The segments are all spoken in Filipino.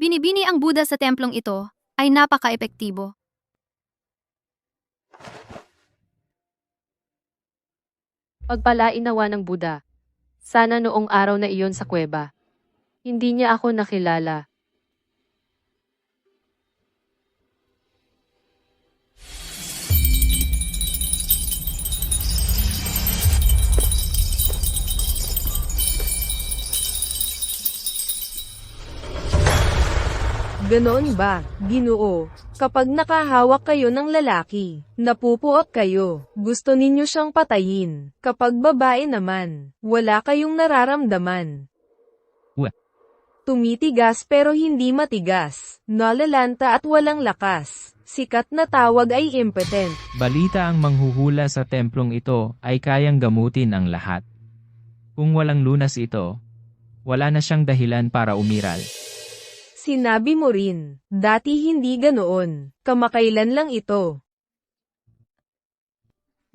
Binibini ang Buddha sa templong ito ay napaka-epektibo. Pagpalainawa ng Buddha. Sana noong araw na iyon sa kuweba. Hindi niya ako nakilala. Ganoon ba, Ginoo? Kapag nakahawak kayo ng lalaki, napupuot kayo, gusto ninyo siyang patayin. Kapag babae naman, wala kayong nararamdaman. Tumitigas pero hindi matigas, nalalanta at walang lakas. Sikat na tawag ay impotent. Balita ang manghuhula sa templong ito ay kayang gamutin ang lahat. Kung walang lunas ito, wala na siyang dahilan para umiral. Sinabi mo rin, dati hindi ganoon, kamakailan lang ito.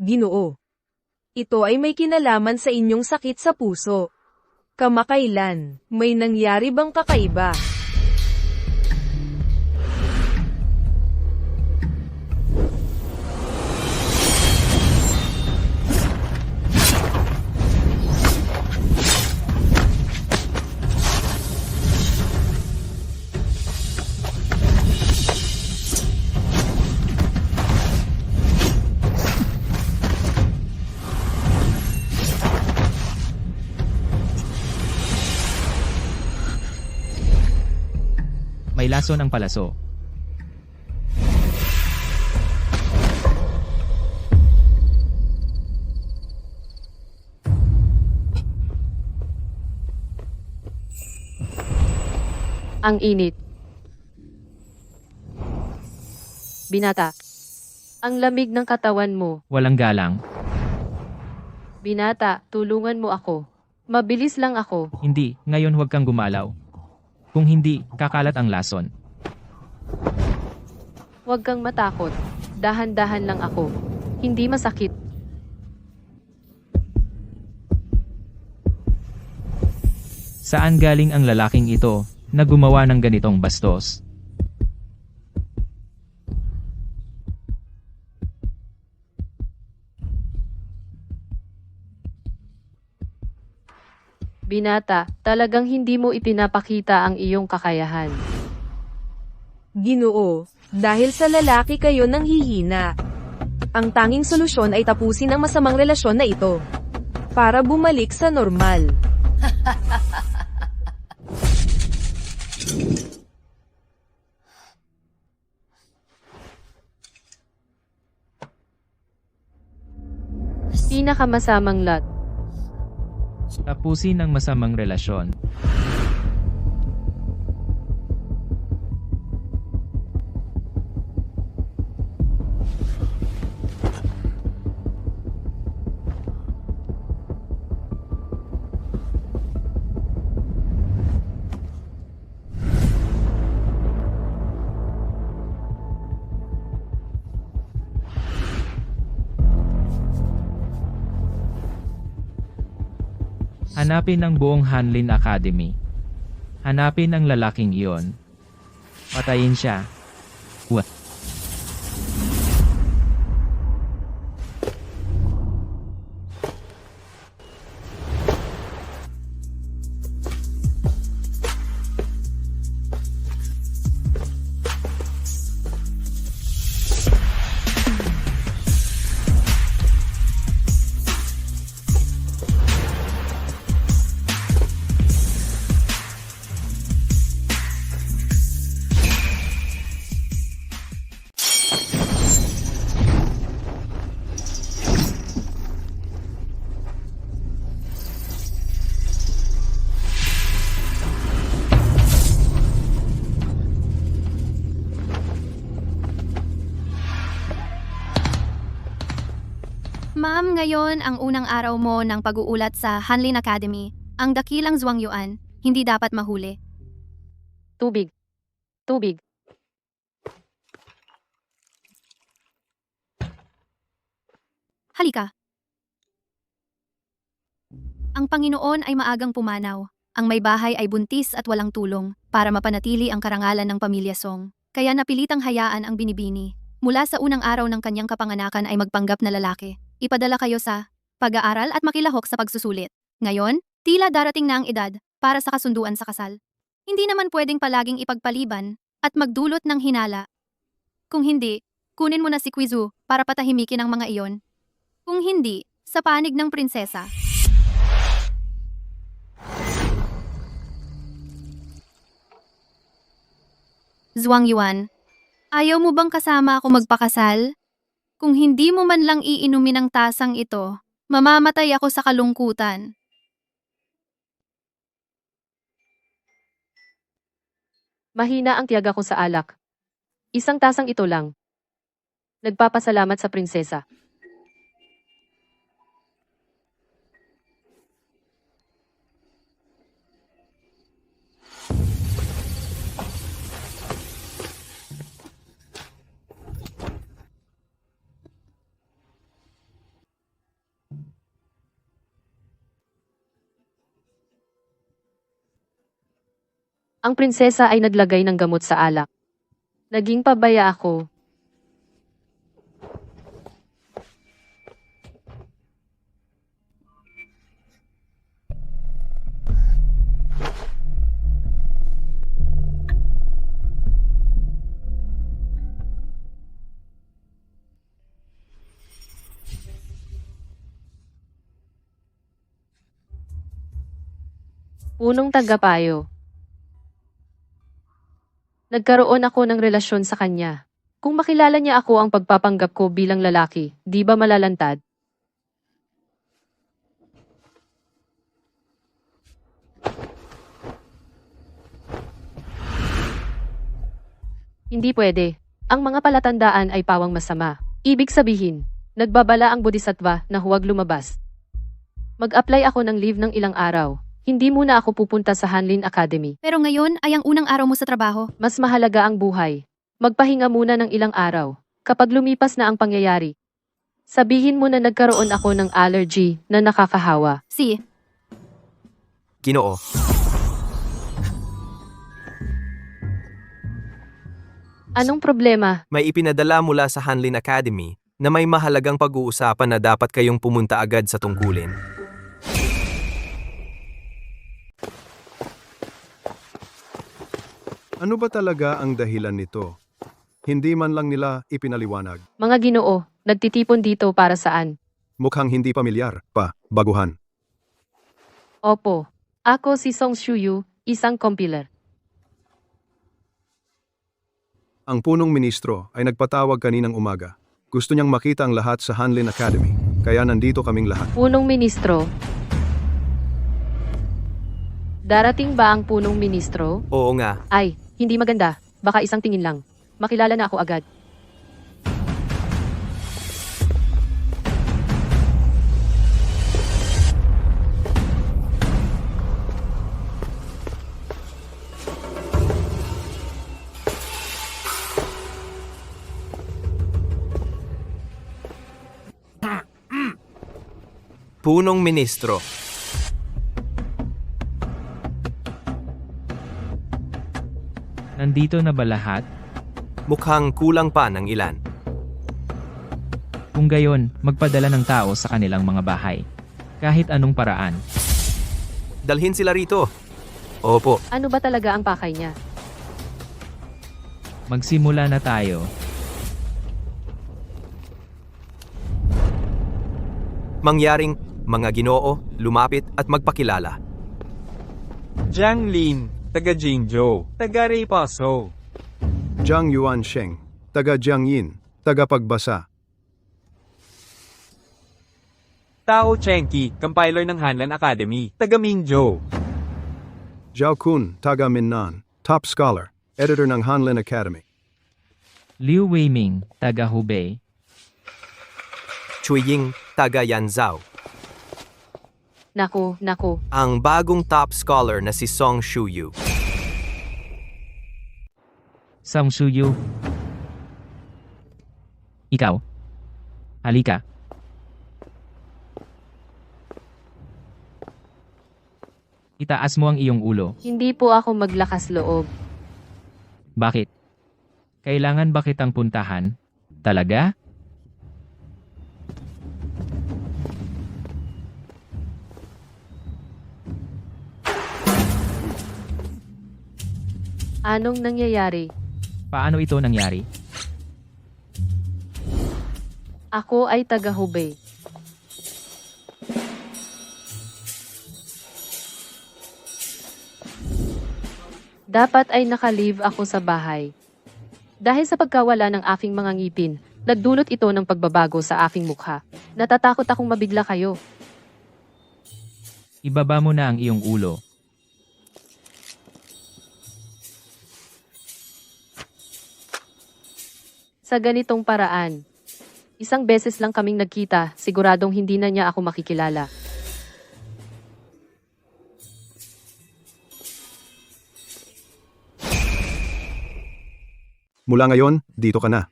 Ginoo. Ito ay may kinalaman sa inyong sakit sa puso. Kamakailan, may nangyari bang kakaiba? May lason ang palaso. Ang init. Binata. Ang lamig ng katawan mo. Walang galang. Binata, tulungan mo ako. Mabilis lang ako. Hindi, ngayon huwag kang gumalaw. Kung hindi, kakalat ang lason. Huwag kang matakot. Dahan-dahan lang ako. Hindi masakit. Saan galing ang lalaking ito na gumawa ng ganitong bastos? Binata, talagang hindi mo ipinapakita ang iyong kakayahan. Ginoo, dahil sa lalaki kayo nang hihina. Ang tanging solusyon ay tapusin ang masamang relasyon na ito. Para bumalik sa normal. Pinakamasamang lot. Tapusin ang masamang relasyon. Hanapin ang buong Hanlin Academy. Hanapin ang lalaking iyon. Patayin siya. Ma'am, ngayon ang unang araw mo ng pag-uulat sa Hanlin Academy. Ang dakilang Zhuang Yuan, hindi dapat mahuli. Tubig. Tubig. Halika. Ang Panginoon ay maagang pumanaw. ang may bahay ay buntis at walang tulong para mapanatili ang karangalan ng pamilya Song. Kaya napilitang hayaan ang binibini. Mula sa unang araw ng kanyang kapanganakan ay magpanggap na lalaki. Ipadala kayo sa pag-aaral at makilahok sa pagsusulit. Ngayon, tila darating na ang edad para sa kasunduan sa kasal. Hindi naman pwedeng palaging ipagpaliban at magdulot ng hinala. Kung hindi, kunin mo na si Quizu para patahimikin ang mga iyon. Kung hindi, sa panig ng prinsesa. Zhuang Yuan, ayaw mo bang kasama ako magpakasal? Kung hindi mo man lang iinumin ang tasang ito, mamamatay ako sa kalungkutan. Mahina ang tiyaga ko sa alak. Isang tasang ito lang. Nagpapasalamat sa prinsesa. Ang prinsesa ay naglagay ng gamot sa alak. Naging pabaya ako. Punong tagapayo. Nagkaroon ako ng relasyon sa kanya. Kung makilala niya ako ang pagpapanggap ko bilang lalaki, di ba malalantad? Hindi pwede. Ang mga palatandaan ay pawang masama. Ibig sabihin, nagbabala ang bodhisattva na huwag lumabas. Mag-apply ako ng leave ng ilang araw. Hindi muna ako pupunta sa Hanlin Academy. Pero ngayon ay ang unang araw mo sa trabaho. Mas mahalaga ang buhay. Magpahinga muna ng ilang araw. Kapag lumipas na ang pangyayari, sabihin mo na nagkaroon ako ng allergy na nakakahawa. Si, Ginoo. Anong problema? May ipinadala mula sa Hanlin Academy na may mahalagang pag-uusapan na dapat kayong pumunta agad sa tungkulin. Ano ba talaga ang dahilan nito? Hindi man lang nila ipinaliwanag. Mga Ginoo, nagtitipon dito para saan? Mukhang hindi pamilyar pa, baguhan. Opo. Ako si Song Shuyu, isang compiler. Ang punong ministro ay nagpatawag kaninang umaga. Gusto niyang makita ang lahat sa Hanlin Academy, kaya nandito kaming lahat. Punong ministro. Darating ba ang punong ministro? Oo nga, Ay, hindi maganda. Baka isang tingin lang. Makilala na ako agad. punong ministro. Nandito na ba lahat? Mukhang kulang pa ng ilan. Kung gayon, magpadala ng tao sa kanilang mga bahay. Kahit anong paraan. Dalhin sila rito. Opo, Ano ba talaga ang pakay niya? Magsimula na tayo. mangyaring mga Ginoo, lumapit at magpakilala. Jiang Lin, taga Jingzhou, taga Reipaso. Jiang Yuan Sheng, taga Jiangyin, taga Pagbasa. Tao Chenki, compiler ng Hanlan Academy, taga Minzhou. Zhao Kun, taga Minnan, top scholar, editor ng Hanlin Academy. Liu Weiming, taga Hubei. Chui Ying, taga Yanzhou. Naku, naku. Ang bagong top scholar na si Song Shuyu. Song Shuyu. Ikaw. Halika. Itaas mo ang iyong ulo. Hindi po ako maglakas loob. Bakit? Kailangan ba kitang puntahan? Talaga? Anong nangyayari? Paano ito nangyari? Ako ay taga-Hubei. Dapat ay naka-leave ako sa bahay. Dahil sa pagkawala ng aking mga ngipin, nagdulot ito ng pagbabago sa aking mukha. Natatakot akong mabigla kayo. Ibaba mo na ang iyong ulo. Sa ganitong paraan. Isang beses lang kaming nagkita, siguradong hindi na niya ako makikilala. Mula ngayon, dito ka na.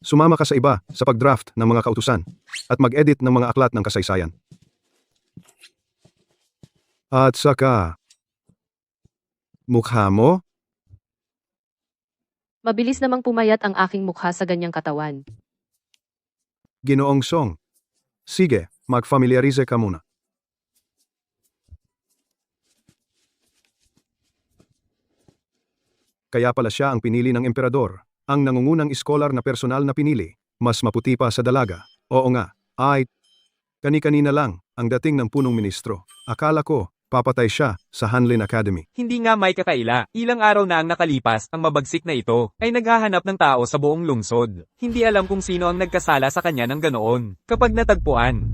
Sumama ka sa iba sa pag-draft ng mga kautusan at mag-edit ng mga aklat ng kasaysayan. At saka, mukha mo? Mabilis namang pumayat ang aking mukha sa ganyang katawan. Ginoong Song. Sige, mag-familiarize ka muna. Kaya pala siya ang pinili ng emperador, ang nangungunang iskolar na personal na pinili, mas maputi pa sa dalaga. Oo nga, ay, kani-kanina lang ang dating ng punong ministro. Akala ko, papatay siya sa Hanlin Academy. Hindi nga may kakaila. Ilang araw na ang nakalipas, ang mabagsik na ito ay naghahanap ng tao sa buong lungsod. Hindi alam kung sino ang nagkasala sa kanya ng ganoon. Kapag natagpuan,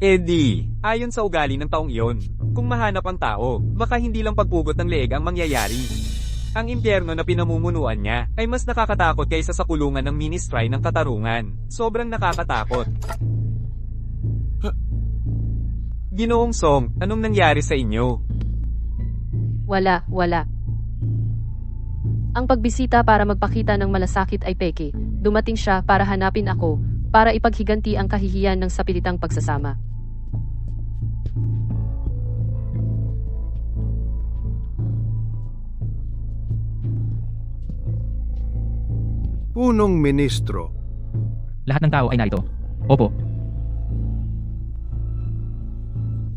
ayon sa ugali ng taong iyon, kung mahanap ang tao, baka hindi lang pagpugot ng leeg ang mangyayari. Ang impyerno na pinamumunuan niya ay mas nakakatakot kaysa sa kulungan ng Ministry ng Katarungan. Sobrang nakakatakot. Ginoong Song, anong nangyari sa inyo? Wala. Ang pagbisita para magpakita ng malasakit ay peke. Dumating siya para hanapin ako, para ipaghiganti ang kahihiyan ng sapilitang pagsasama. Punong ministro. Lahat ng tao ay narito. Opo.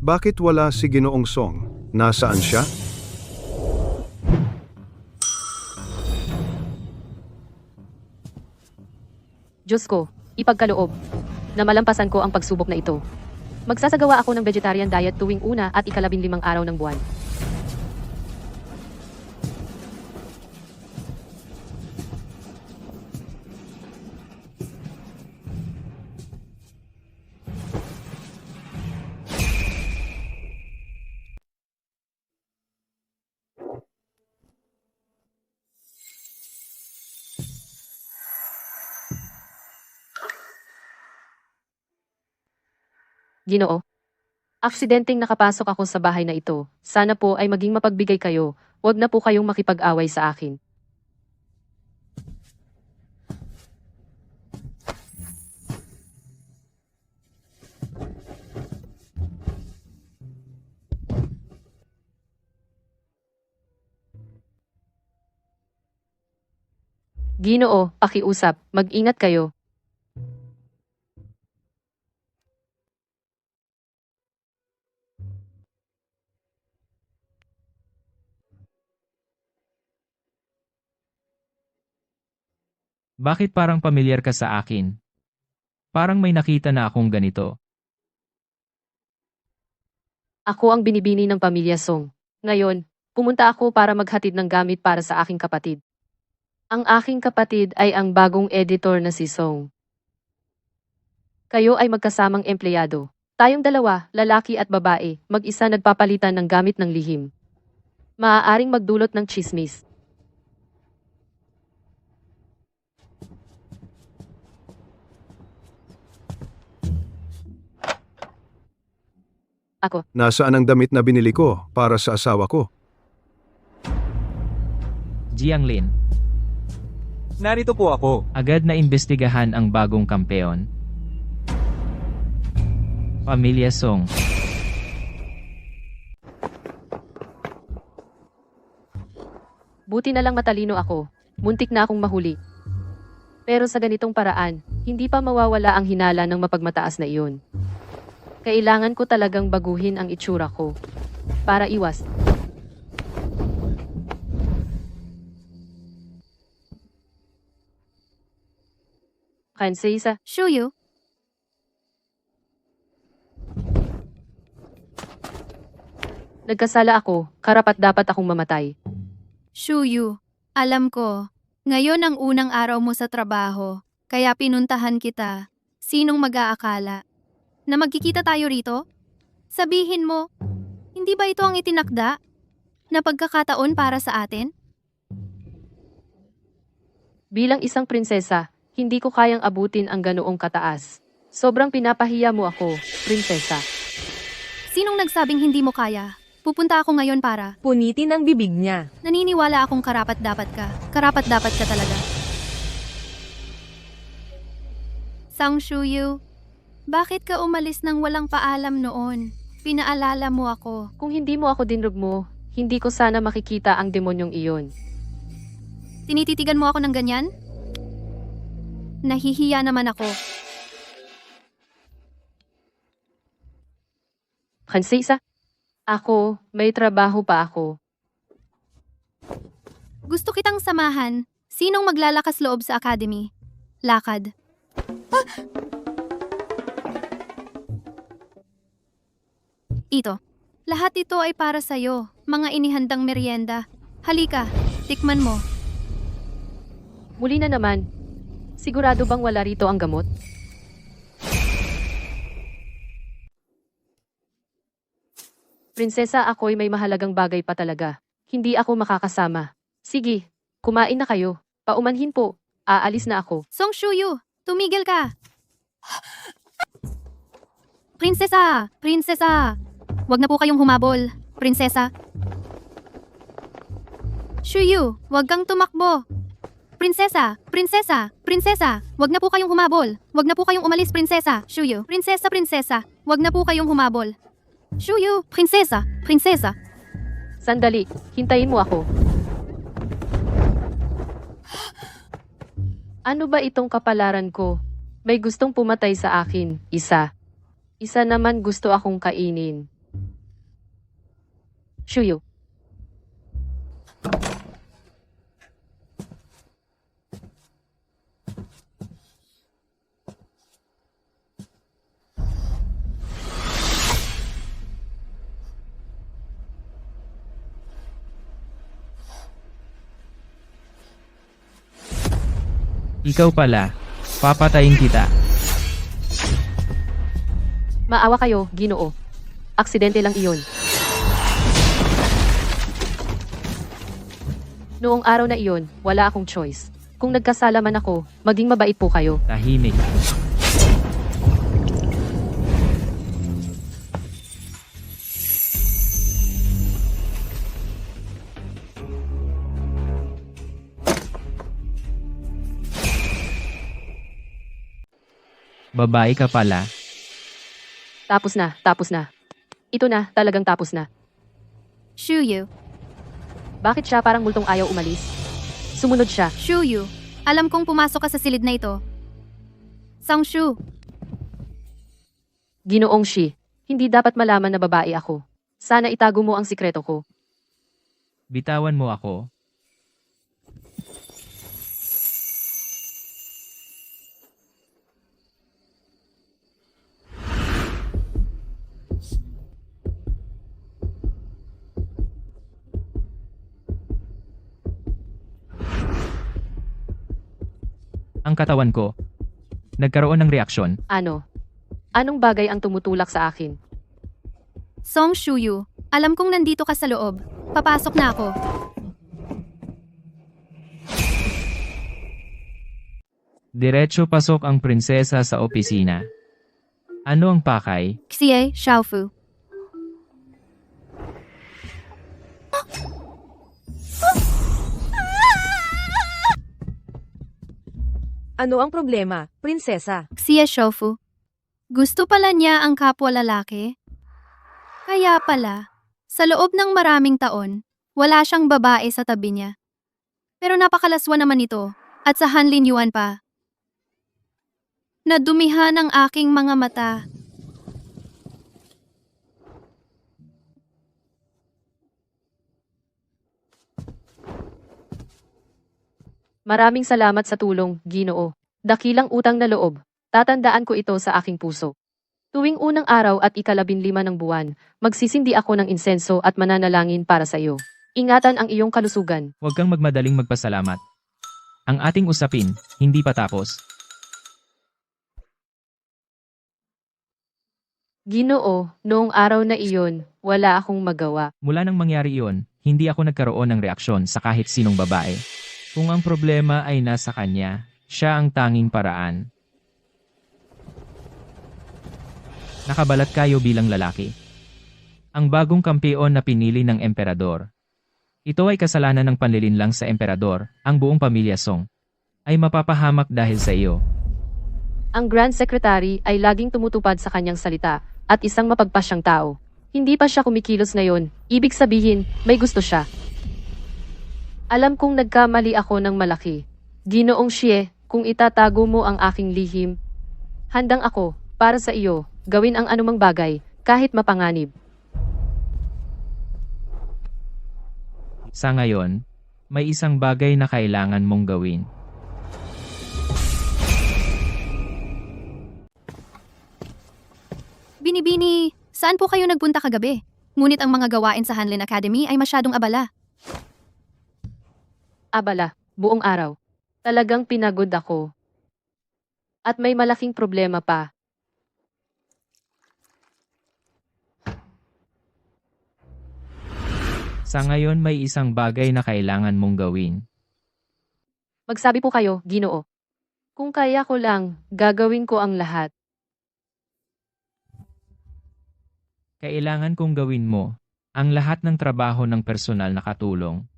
Bakit wala si Ginoong Song? Nasaan siya? Diyos ko, ipagkaloob na malampasan ko ang pagsubok na ito. Magsasagawa ako ng vegetarian diet tuwing una at ika-15 araw ng buwan. Ginoo, aksidenteng nakapasok ako sa bahay na ito. Sana po ay maging mapagbigay kayo. Huwag na po kayong makipag-away sa akin. Ginoo, pakiusap, mag-ingat kayo. Bakit parang pamilyar ka sa akin? Parang may nakita na akong ganito. Ako ang binibini ng pamilya Song. Ngayon, pumunta ako para maghatid ng gamit para sa aking kapatid. Ang aking kapatid ay ang bagong editor na si Song. Kayo ay magkasamang empleyado. Tayong dalawa, lalaki at babae, mag-isa nagpapalitan ng gamit ng lihim. Maaaring magdulot ng tsismis. Ako, Nasaan ang damit na binili ko para sa asawa ko? Jianglin, Narito po ako. agad na imbestigahan ang bagong kampeon. Pamilya Song. Buti na lang matalino ako. Muntik na akong mahuli. Pero sa ganitong paraan, hindi pa mawawala ang hinala ng mapagmataas na iyon. Kailangan ko talagang baguhin ang itsura ko. Para iwas. Kansei-sa, Shuyu, nagkasala ako, karapat dapat akong mamatay. Shuyu, alam ko. Ngayon ang unang araw mo sa trabaho, kaya pinuntahan kita. Sinong mag-aakala? Na magkikita tayo rito? Sabihin mo, hindi ba ito ang itinakda? Na pagkakataon para sa atin? Bilang isang prinsesa, hindi ko kayang abutin ang ganoong kataas. Sobrang pinapahiya mo ako, prinsesa. Sinong nagsabing hindi mo kaya? Pupunta ako ngayon para. Punitin ang bibig niya. Naniniwala akong karapat-dapat ka. Karapat-dapat ka talaga. Sang Shuyu, bakit ka umalis nang walang paalam noon? Pinaalala mo ako. Kung hindi mo ako dinrog mo, hindi ko sana makikita ang demonyong iyon. Tinititigan mo ako ng ganyan? Nahihiya naman ako. Kansei-sa, ako, may trabaho pa ako. Gusto kitang samahan. Sinong maglalakas loob sa academy? Lakad. Ito. Lahat ito ay para sa'yo. Mga inihandang merienda. Halika, tikman mo. Muli na naman, sigurado bang wala rito ang gamot? Prinsesa, ako'y may mahalagang bagay pa talaga. Hindi ako makakasama. Sige, kumain na kayo. Paumanhin po. Aalis na ako. Song Shuyu, tumigil ka! Prinsesa! Prinsesa! Wag na po kayong humabol. Prinsesa. Shuyu, wag kang tumakbo. Prinsesa! Prinsesa! Prinsesa! Wag na po kayong humabol. Wag na po kayong umalis, prinsesa. Shuyu, prinsesa, prinsesa. Wag na po kayong humabol. Shuyu, prinsesa! Prinsesa! Sandali, hintayin mo ako. Ano ba itong kapalaran ko? May gustong pumatay sa akin, isa. Isa naman gusto akong kainin. Shuyu. Ikaw pala, papatayin kita. Maawa kayo, Ginoo. Aksidente lang iyon. Noong araw na iyon, wala akong choice. Kung nagkasala man ako, maging mabait po kayo. Tahimik. Babae ka pala. Tapos na, tapos na. Ito na, talagang tapos na. Shuyu, Bakit siya parang multong ayaw umalis? Sumunod siya. Shuyu, alam kong pumasok ka sa silid na ito. Song Shu, Ginoong Shi, hindi dapat malaman na babae ako. Sana itago mo ang sikreto ko. Bitawan mo ako. Ang katawan ko. Nagkaroon ng reaksyon. Ano? Anong bagay ang tumutulak sa akin? Song Shuyu, alam kong nandito ka sa loob. Papasok na ako. Diretso pasok ang prinsesa sa opisina. Ano ang pakay? Xie Xiaofu. Ano ang problema, prinsesa? Xie Xiaofu. Gusto pala niya ang kapwa lalaki? Kaya pala, sa loob ng maraming taon, wala siyang babae sa tabi niya. Pero napakalaswa naman ito. At sa Hanlin Yuan pa. Nadumihan ang aking mga mata. Maraming salamat sa tulong, Ginoo. Dakilang utang na loob. Tatandaan ko ito sa aking puso. Tuwing unang araw at ika-15 ng buwan, magsisindi ako ng insenso at mananalangin para sa iyo. Ingatan ang iyong kalusugan. Huwag kang magmadaling magpasalamat. Ang ating usapin, hindi pa tapos. Ginoo, noong araw na iyon, wala akong magawa. Mula nang mangyari iyon, hindi ako nagkaroon ng reaksyon sa kahit sinong babae. Kung ang problema ay nasa kanya, siya ang tanging paraan. Nakabalat kayo bilang lalaki. Ang bagong kampeon na pinili ng emperador. Ito ay kasalanan ng panlilinlang sa emperador, ang buong pamilya Song. Ay mapapahamak dahil sa iyo. Ang Grand Secretary ay laging tumutupad sa kanyang salita at isang mapagpasyang tao. Hindi pa siya kumikilos ngayon, ibig sabihin, may gusto siya. Alam kong nagkamali ako ng malaki. Ginoong Xie, kung itatago mo ang aking lihim, handang ako, para sa iyo, gawin ang anumang bagay, kahit mapanganib. Sa ngayon, may isang bagay na kailangan mong gawin. Binibini, saan po kayo nagpunta kagabi? Ngunit ang mga gawain sa Hanlin Academy ay masyadong abala. Abala, buong araw. Talagang pinagod ako. At may malaking problema pa. Sa ngayon may isang bagay na kailangan mong gawin. Magsabi po kayo, Ginoo. Kung kaya ko lang, gagawin ko ang lahat. Kailangan kong gawin mo ang lahat ng trabaho ng personal na katulong.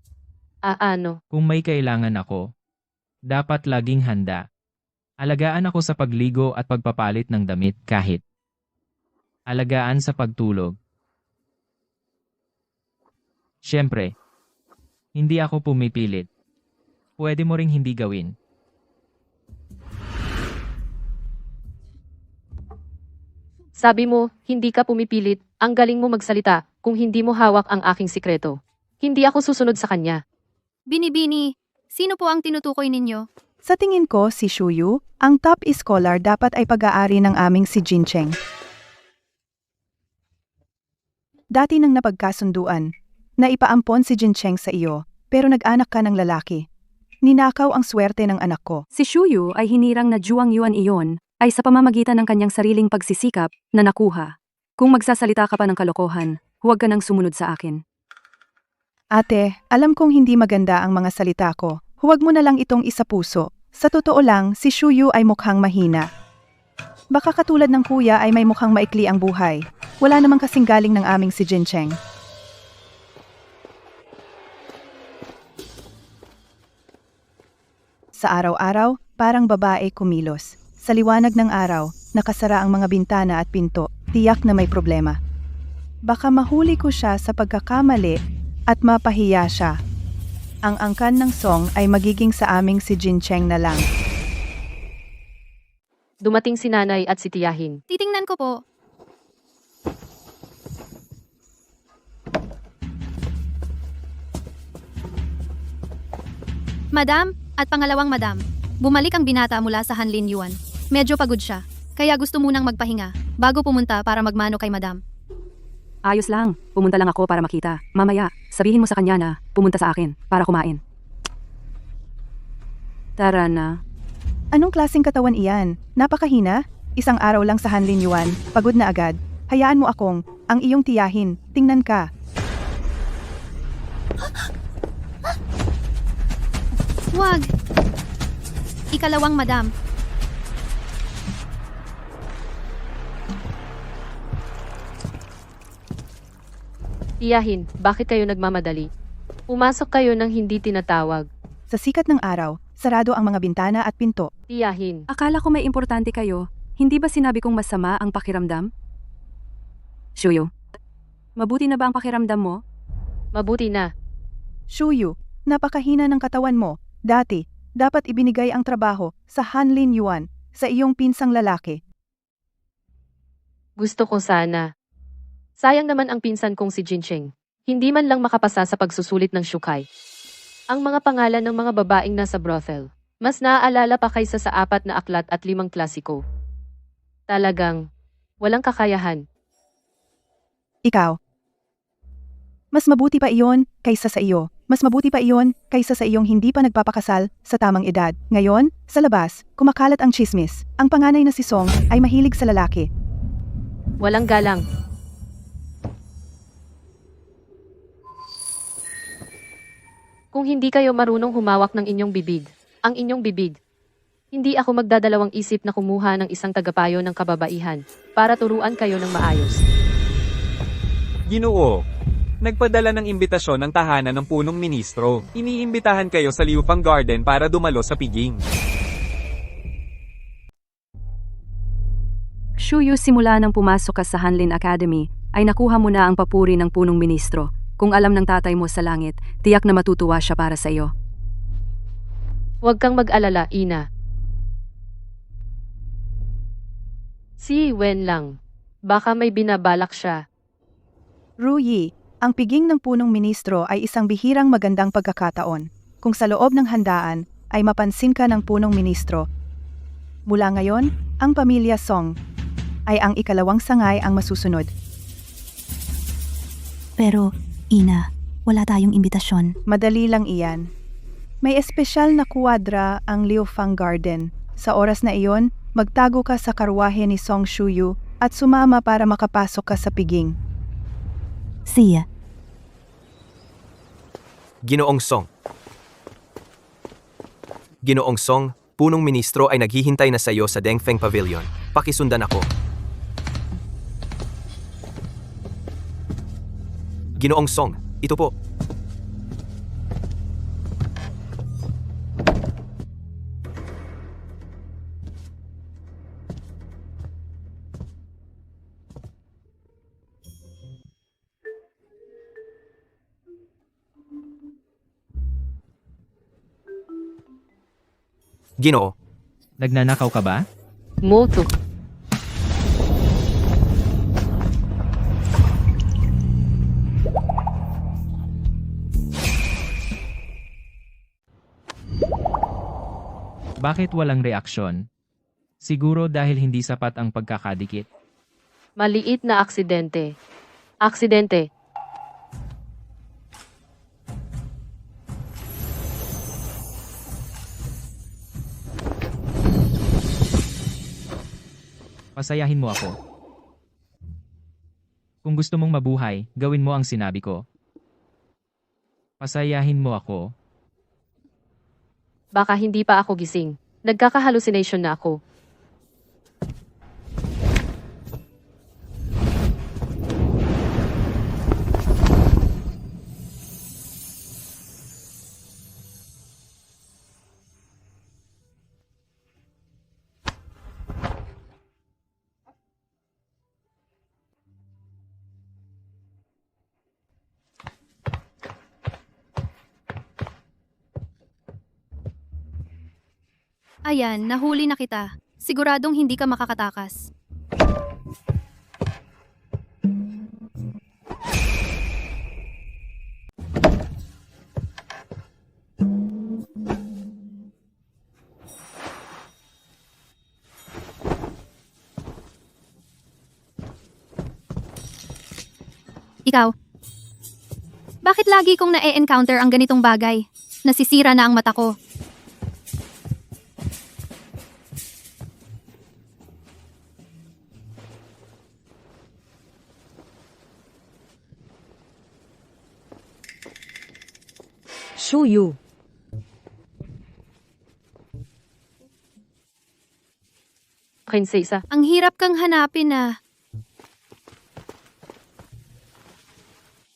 Ano? Kung may kailangan ako, dapat laging handa. Alagaan ako sa pagligo at pagpapalit ng damit kahit. Alagaan sa pagtulog. Siyempre, hindi ako pumipilit. Pwede mo ring hindi gawin. Sabi mo, hindi ka pumipilit, ang galing mo magsalita kung hindi mo hawak ang aking sikreto. Hindi ako susunod sa kanya. Binibini, sino po ang tinutukoy ninyo? Sa tingin ko, si Shuyu, ang top scholar dapat ay pag-aari ng aming si Jincheng. Dati nang napagkasunduan, na ipaampon si Jincheng sa iyo, pero nag-anak ka ng lalaki. Ninakaw ang swerte ng anak ko. Si Shuyu ay hinirang na Juang Yuan iyon ay sa pamamagitan ng kanyang sariling pagsisikap na nakuha. Kung magsasalita ka pa ng kalokohan, huwag ka nang sumunod sa akin. Ate, alam kong hindi maganda ang mga salita ko. Huwag mo na lang itong isapuso. Sa totoo lang, si Shuyu ay mukhang mahina. Baka katulad ng kuya ay may mukhang maikli ang buhay. Wala namang kasing galing ng aming si Jincheng. Sa araw-araw, parang babae kumilos. Sa liwanag ng araw, nakasara ang mga bintana at pinto, tiyak na may problema. Baka mahuli ko siya sa pagkakamali at mapahiya siya. Ang angkan ng Song ay magiging sa aming si Jincheng na lang. Dumating si nanay at si tiyahin. Titingnan ko po. Madam, at pangalawang madam, bumalik ang binata mula sa Hanlin Yuan. Medyo pagod siya, kaya gusto munang magpahinga, bago pumunta para magmano kay madam. Ayos lang, pumunta lang ako para makita. Mamaya, sabihin mo sa kanya na pumunta sa akin para kumain. Tara na. Anong klaseng katawan iyan? Napakahina? Isang araw lang sa Hanlin Yuan, pagod na agad. Hayaan mo akong, ang iyong tiyahin, tingnan ka. Wag! Ikalawang madam, Tiyahin, bakit kayo nagmamadali? Pumasok kayo nang hindi tinatawag. Sa sikat ng araw, sarado ang mga bintana at pinto. Tiyahin, Akala ko may importante kayo. Hindi ba sinabi kong masama ang pakiramdam? Shuyo, mabuti na ba ang pakiramdam mo? mabuti na. Shuyu, Napakahina ng katawan mo. Dati, dapat ibinigay ang trabaho sa Hanlin Yuan, sa iyong pinsang lalaki. Gusto ko sana. Sayang naman ang pinsan kong si Jincheng. Hindi man lang makapasa sa pagsusulit ng Shukai. Ang mga pangalan ng mga babaeng nasa brothel, mas naaalala pa kaysa sa 4 na aklat at 5 klasiko. Talagang, walang kakayahan. Ikaw. Mas mabuti pa iyon kaysa sa iyo. Mas mabuti pa iyon kaysa sa iyong hindi pa nagpapakasal sa tamang edad. Ngayon, sa labas, kumakalat ang chismis. Ang panganay na si Song ay mahilig sa lalaki. Walang galang. Kung hindi kayo marunong humawak ng inyong bibig, ang inyong bibig, hindi ako magdadalawang isip na kumuha ng isang tagapayo ng kababaihan para turuan kayo ng maayos. Ginoo, nagpadala ng imbitasyon ng tahanan ng punong ministro. Iniimbitahan kayo sa Liupang Garden para dumalo sa piging. Shuyu, simula nang pumasok ka sa Hanlin Academy, ay nakuha mo na ang papuri ng punong ministro. Kung alam ng tatay mo sa langit, tiyak na matutuwa siya para sa iyo. Huwag kang mag-alala, Ina. Si Wen lang. Baka may binabalak siya. Ruyi, ang piging ng punong ministro ay isang bihirang magandang pagkakataon. Kung sa loob ng handaan ay mapansin ka ng punong ministro. Mula ngayon, ang pamilya Song ay ang ikalawang sangay ang masusunod. Pero, Ina, wala tayong imbitasyon. Madali lang iyan. May espesyal na kuwadra ang Liufang Garden. Sa oras na iyon, magtago ka sa karwahe ni Song Shuyu at sumama para makapasok ka sa piging. Siya. Ginoong Song. Ginoong Song, punong ministro ay naghihintay na sa iyo sa Dengfeng Pavilion. Pakisundan ako. Ginoong Song, ito po. Ginoo, Nagnanakaw ka ba? Moto. Bakit walang reaksyon? Siguro dahil hindi sapat ang pagkakadikit. Maliit na aksidente. Aksidente. Pasayahin mo ako. Kung gusto mong mabuhay, gawin mo ang sinabi ko. Pasayahin mo ako. Baka hindi pa ako gising. Nagkaka-hallucination na ako. Ayan, nahuli na kita. Siguradong hindi ka makakatakas. Ikaw. Bakit lagi kong na-e-encounter ang ganitong bagay? Nasisira na ang mata ko. Shuyu. Akin sa isa. Ang hirap kang hanapin na.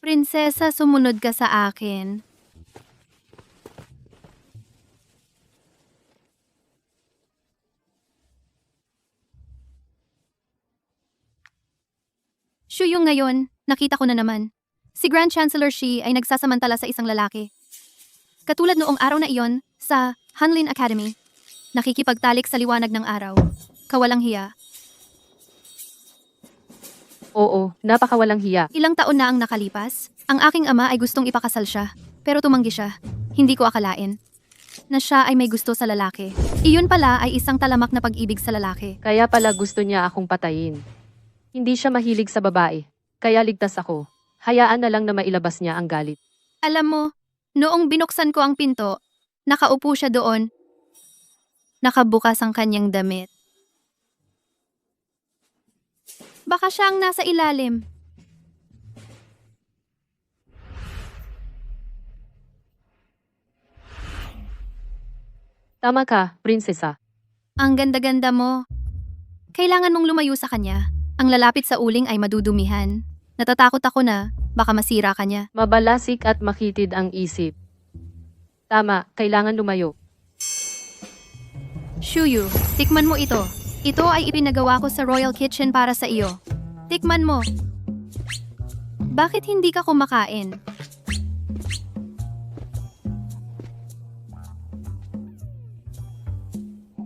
Prinsesa, sumunod ka sa akin. Shuyong ngayon, nakita ko na naman. Si Grand Chancellor Shi ay nagsasamantala sa isang lalaki. Katulad noong araw na iyon, sa Hanlin Academy. Nakikipagtalik sa liwanag ng araw. Kawalang hiya. Oo, napakawalang hiya. Ilang taon na ang nakalipas, ang aking ama ay gustong ipakasal siya. Pero tumanggi siya. Hindi ko akalain na siya ay may gusto sa lalaki. Iyon pala ay isang talamak na pag-ibig sa lalaki. Kaya pala gusto niya akong patayin. Hindi siya mahilig sa babae. Kaya ligtas ako. Hayaan na lang na mailabas niya ang galit. Alam mo, noong binuksan ko ang pinto, nakaupo siya doon. Nakabukas ang kanyang damit. Baka siya ang nasa ilalim. Tama ka, prinsesa. Ang ganda-ganda mo. Kailangan mong lumayo sa kanya. Ang lalapit sa uling ay madudumihan. Natatakot ako na baka masira ka niya. Mabalasik at makitid ang isip. Tama, kailangan lumayo. Shuyu, tikman mo ito. Ito ay ipinagawa ko sa Royal Kitchen para sa iyo. Tikman mo. Bakit hindi ka kumakain?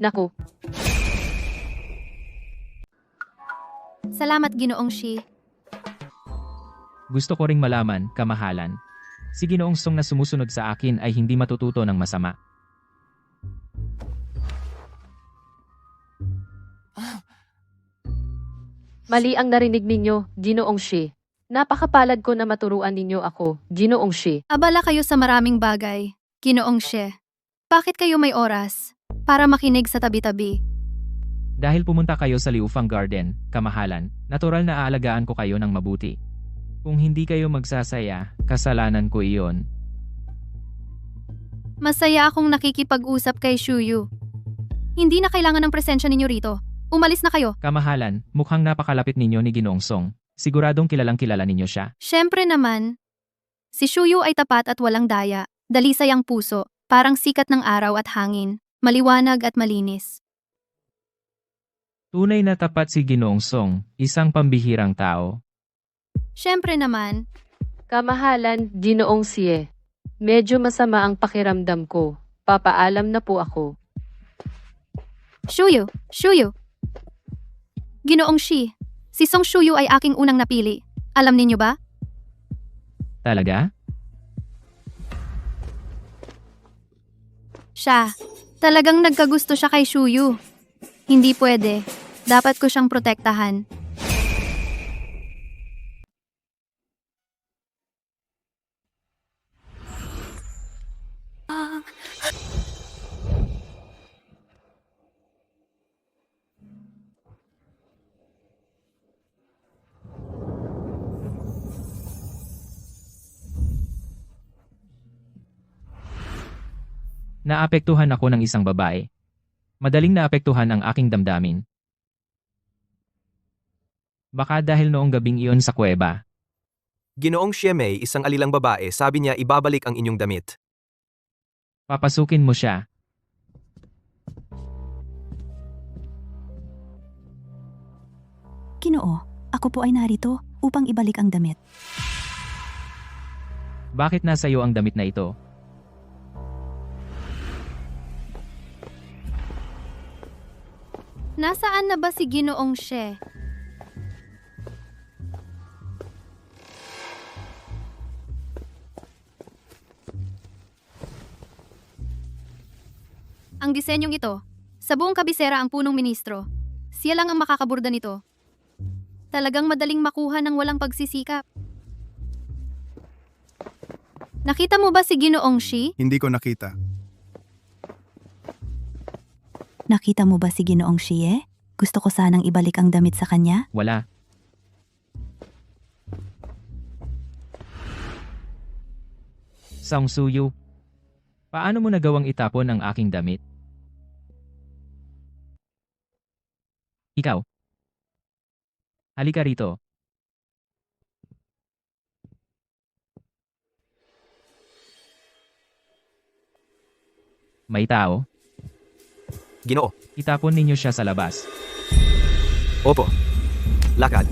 Naku, Salamat, Ginoong Shi. Gusto ko ring malaman, kamahalan. Si Ginoong Song na sumusunod sa akin ay hindi matututo ng masama. mali ang narinig ninyo, Ginoong Shi. Napakapalad ko na maturuan ninyo ako, Ginoong Shi. Abala kayo sa maraming bagay, Ginoong Shi. Bakit kayo may oras para makinig sa tabi-tabi? Dahil pumunta kayo sa Liufang Garden, kamahalan, natural na aalagaan ko kayo ng mabuti. Kung hindi kayo magsasaya, kasalanan ko iyon. Masaya akong nakikipag-usap kay Shuyu. Hindi na kailangan ng presensya ninyo rito. Umalis na kayo. Kamahalan, mukhang napakalapit ninyo ni Ginoong Song. Siguradong kilalang kilala ninyo siya. Siyempre naman. Si Shuyu ay tapat at walang daya. Dalisay ang puso, parang sikat ng araw at hangin. Maliwanag at malinis. Tunay na tapat si Ginoong Song, isang pambihirang tao. Siyempre naman. Kamahalan, Ginoong Xie. Medyo masama ang pakiramdam ko. Papaalam na po ako. Shuyu, Shuyu. Ginoong Shi, si Song Shuyu ay aking unang napili. Alam ninyo ba? Talaga? Siya. Talagang nagkagusto siya kay Shuyu. Hindi pwede. Dapat ko siyang protektahan. Naapektuhan ako ng isang babae. Madaling naapektuhan ang aking damdamin. Baka dahil noong gabing iyon sa kuweba. Ginoong Siemei, isang alilang babae, sabi niya ibabalik ang inyong damit. Papasukin mo siya. Ginoo, ako po ay narito upang ibalik ang damit. Bakit nasa iyo ang damit na ito? Nasaan na ba si Ginoong She? Ang disenyong ito, sa buong kabisera ang punong ministro. Siya lang ang makakaburda nito. Talagang madaling makuha ng walang pagsisikap. Nakita mo ba si Ginoong Shi? Hindi ko nakita. Nakita mo ba si Ginoong Xie? Gusto ko sanang ibalik ang damit sa kanya. Wala. Song Suyu, paano mo nagawang itapon ang aking damit? Ikaw. Halika rito. May tao. Ginoo. Itapon ninyo siya sa labas. Opo. Lakad.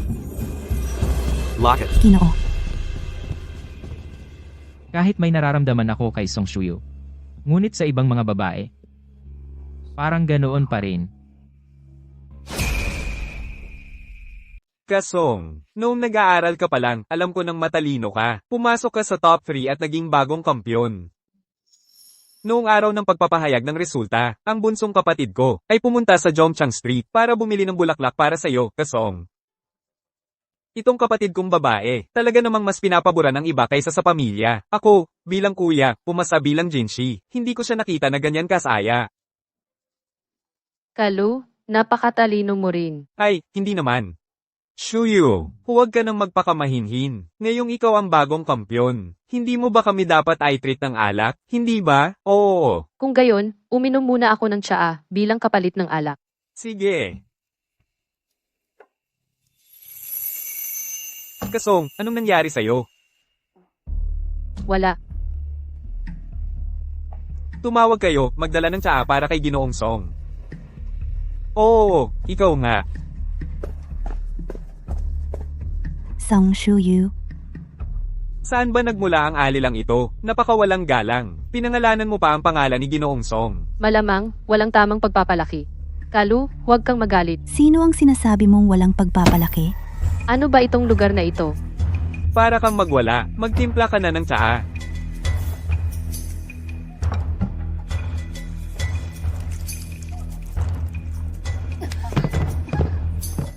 Lakad. Ginoo, Kahit may nararamdaman ako kay Song Shuyu, Ngunit sa ibang mga babae, parang ganoon pa rin. Kasong, noong nag-aaral ka pa lang, alam ko nang matalino ka. Pumasok ka sa top 3 at naging bagong kampyon. Noong araw ng pagpapahayag ng resulta, ang bunsong kapatid ko ay pumunta sa Jomchang Street para bumili ng bulaklak para sa iyo, Kasong. Itong kapatid kong babae, talaga namang mas pinapaboran ng iba kaysa sa pamilya. Ako, bilang kuya, pumasa bilang Jinshi, hindi ko siya nakita na ganyan kasaya. Kalu, napakatalino mo rin. Ay, hindi naman. Shuyu, huwag ka nang magpakamahinhin. Ngayong ikaw ang bagong kampyon. Hindi mo ba kami dapat i-treat ng alak? Hindi ba? Oo. Kung gayon, uminom muna ako ng tsaa bilang kapalit ng alak. Sige. Kasong, anong nangyari sa'yo? Wala. Tumawag kayo, magdala ng tsaa para kay Ginoong Song. Oo, ikaw nga. Song Shuyu, Saan ba nagmula ang alilang ito? Napakawalang galang. Pinangalanan mo pa ang pangalan ni Ginoong Song. Malamang, walang tamang pagpapalaki. Kalu, huwag kang magalit. sino ang sinasabi mong walang pagpapalaki? Ano ba itong lugar na ito? Para kang magwala, magtimpla ka na ng tsaa.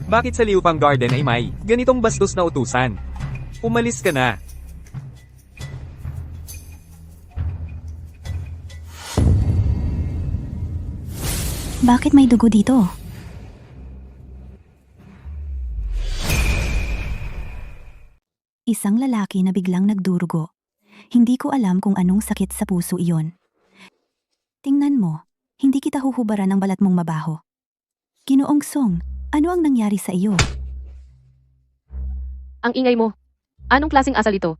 Bakit sa Liupang Garden ay may ganitong bastos na utusan? Umalis ka na. Bakit may dugo dito? Isang lalaki na biglang nagdurugo. Hindi ko alam kung anong sakit sa puso iyon. Tingnan mo, hindi kita huhubaran ng balat mong mabaho. Ginoong Song, ano ang nangyari sa iyo? Ang ingay mo. Anong klaseng asal ito?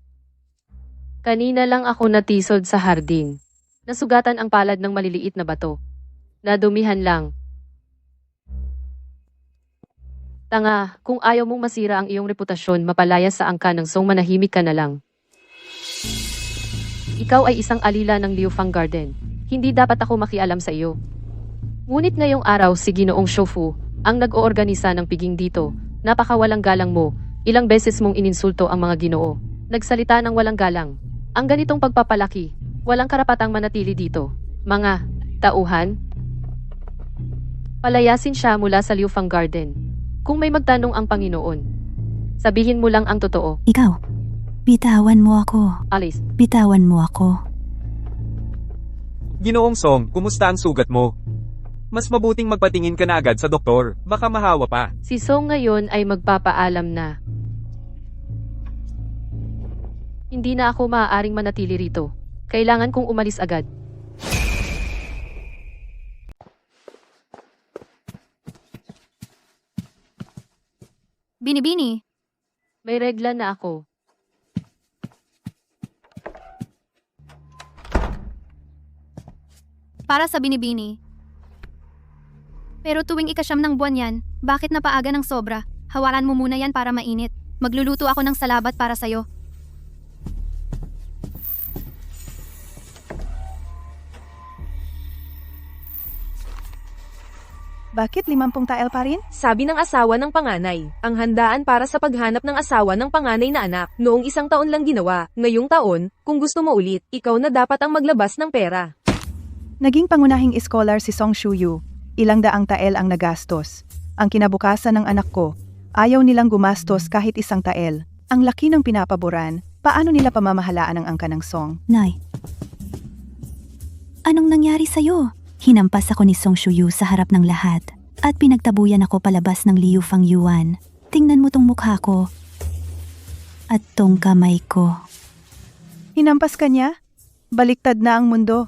Kanina lang ako natisod sa hardin. Nasugatan ang palad ng maliliit na bato. Nadumihan lang. Tanga, kung ayaw mong masira ang iyong reputasyon, mapalaya sa angka ng Song, manahimik ka na lang. Ikaw ay isang alila ng Liufang Garden. Hindi dapat ako makialam sa iyo. Ngunit ngayong araw si Ginoong Shofu ang nag-oorganisa ng piging dito. Napakawalang galang mo. Ilang beses mong ininsulto ang mga Ginoo. Nagsalita ng walang galang. Ang ganitong pagpapalaki, walang karapatang manatili dito. Mga tauhan, palayasin siya mula sa Liufang Garden. Kung may magtanong ang Panginoon, sabihin mo lang ang totoo. Ikaw, bitawan mo ako. Alice, Bitawan mo ako. Ginoong Song, kumusta ang sugat mo? Mas mabuting magpatingin ka na agad sa doktor, baka mahawa pa. si Song ngayon ay magpapaalam na. Hindi na ako maaaring manatili rito. Kailangan kong umalis agad. Binibini, May regla na ako. para sa binibini. Pero tuwing ikasyam ng buwan yan, bakit napaaga ng sobra? Hawakan mo muna yan para mainit. Magluluto ako ng salabat para sa'yo. Bakit 50 tael pa rin? Sabi ng asawa ng panganay, ang handaan para sa paghanap ng asawa ng panganay na anak, noong 1 taon lang ginawa. Ngayong taon, kung gusto mo ulit, ikaw na dapat ang maglabas ng pera. Naging pangunahing scholar si Song Shuyu. Ilang daang tael ang nagastos. Ang kinabukasan ng anak ko, ayaw nilang gumastos kahit 1 tael. Ang laki ng pinapaboran, paano nila pamamahalaan ang angka ng Song? Nay, anong nangyari sa'yo? Hinampas ako ni Song Shuyu sa harap ng lahat at pinagtabuyan ako palabas ng Liufang Yuan. Tingnan mo tong mukha ko at tong kamay ko. Hinampas ka niya? Baliktad na ang mundo.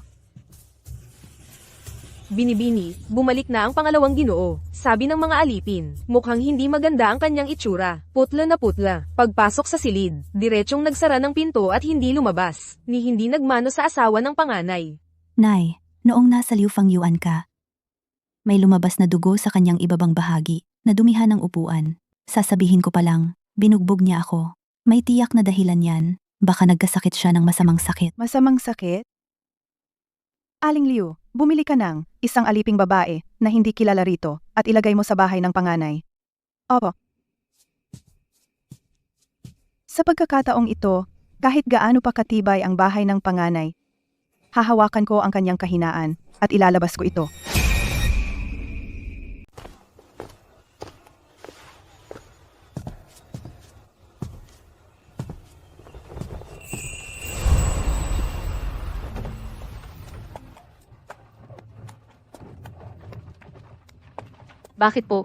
Binibini, bumalik na ang pangalawang Ginoo. Sabi ng mga alipin, mukhang hindi maganda ang kanyang itsura. Putla na putla. Pagpasok sa silid, diretsong nagsara ng pinto at hindi lumabas. Ni hindi nagmano sa asawa ng panganay. Nay, noong nasa Liufang Yuan ka, may lumabas na dugo sa kanyang ibabang bahagi, nadumihan ng upuan. Sasabihin ko pa lang, binugbog niya ako. May tiyak na dahilan yan. Baka nagkasakit siya ng masamang sakit. Masamang sakit? Aling Liu, bumili ka ng isang aliping babae na hindi kilala rito at ilagay mo sa bahay ng panganay. Opo. Sa pagkakataong ito, kahit gaano pa katibay ang bahay ng panganay, hahawakan ko ang kanyang kahinaan at ilalabas ko ito. Bakit po?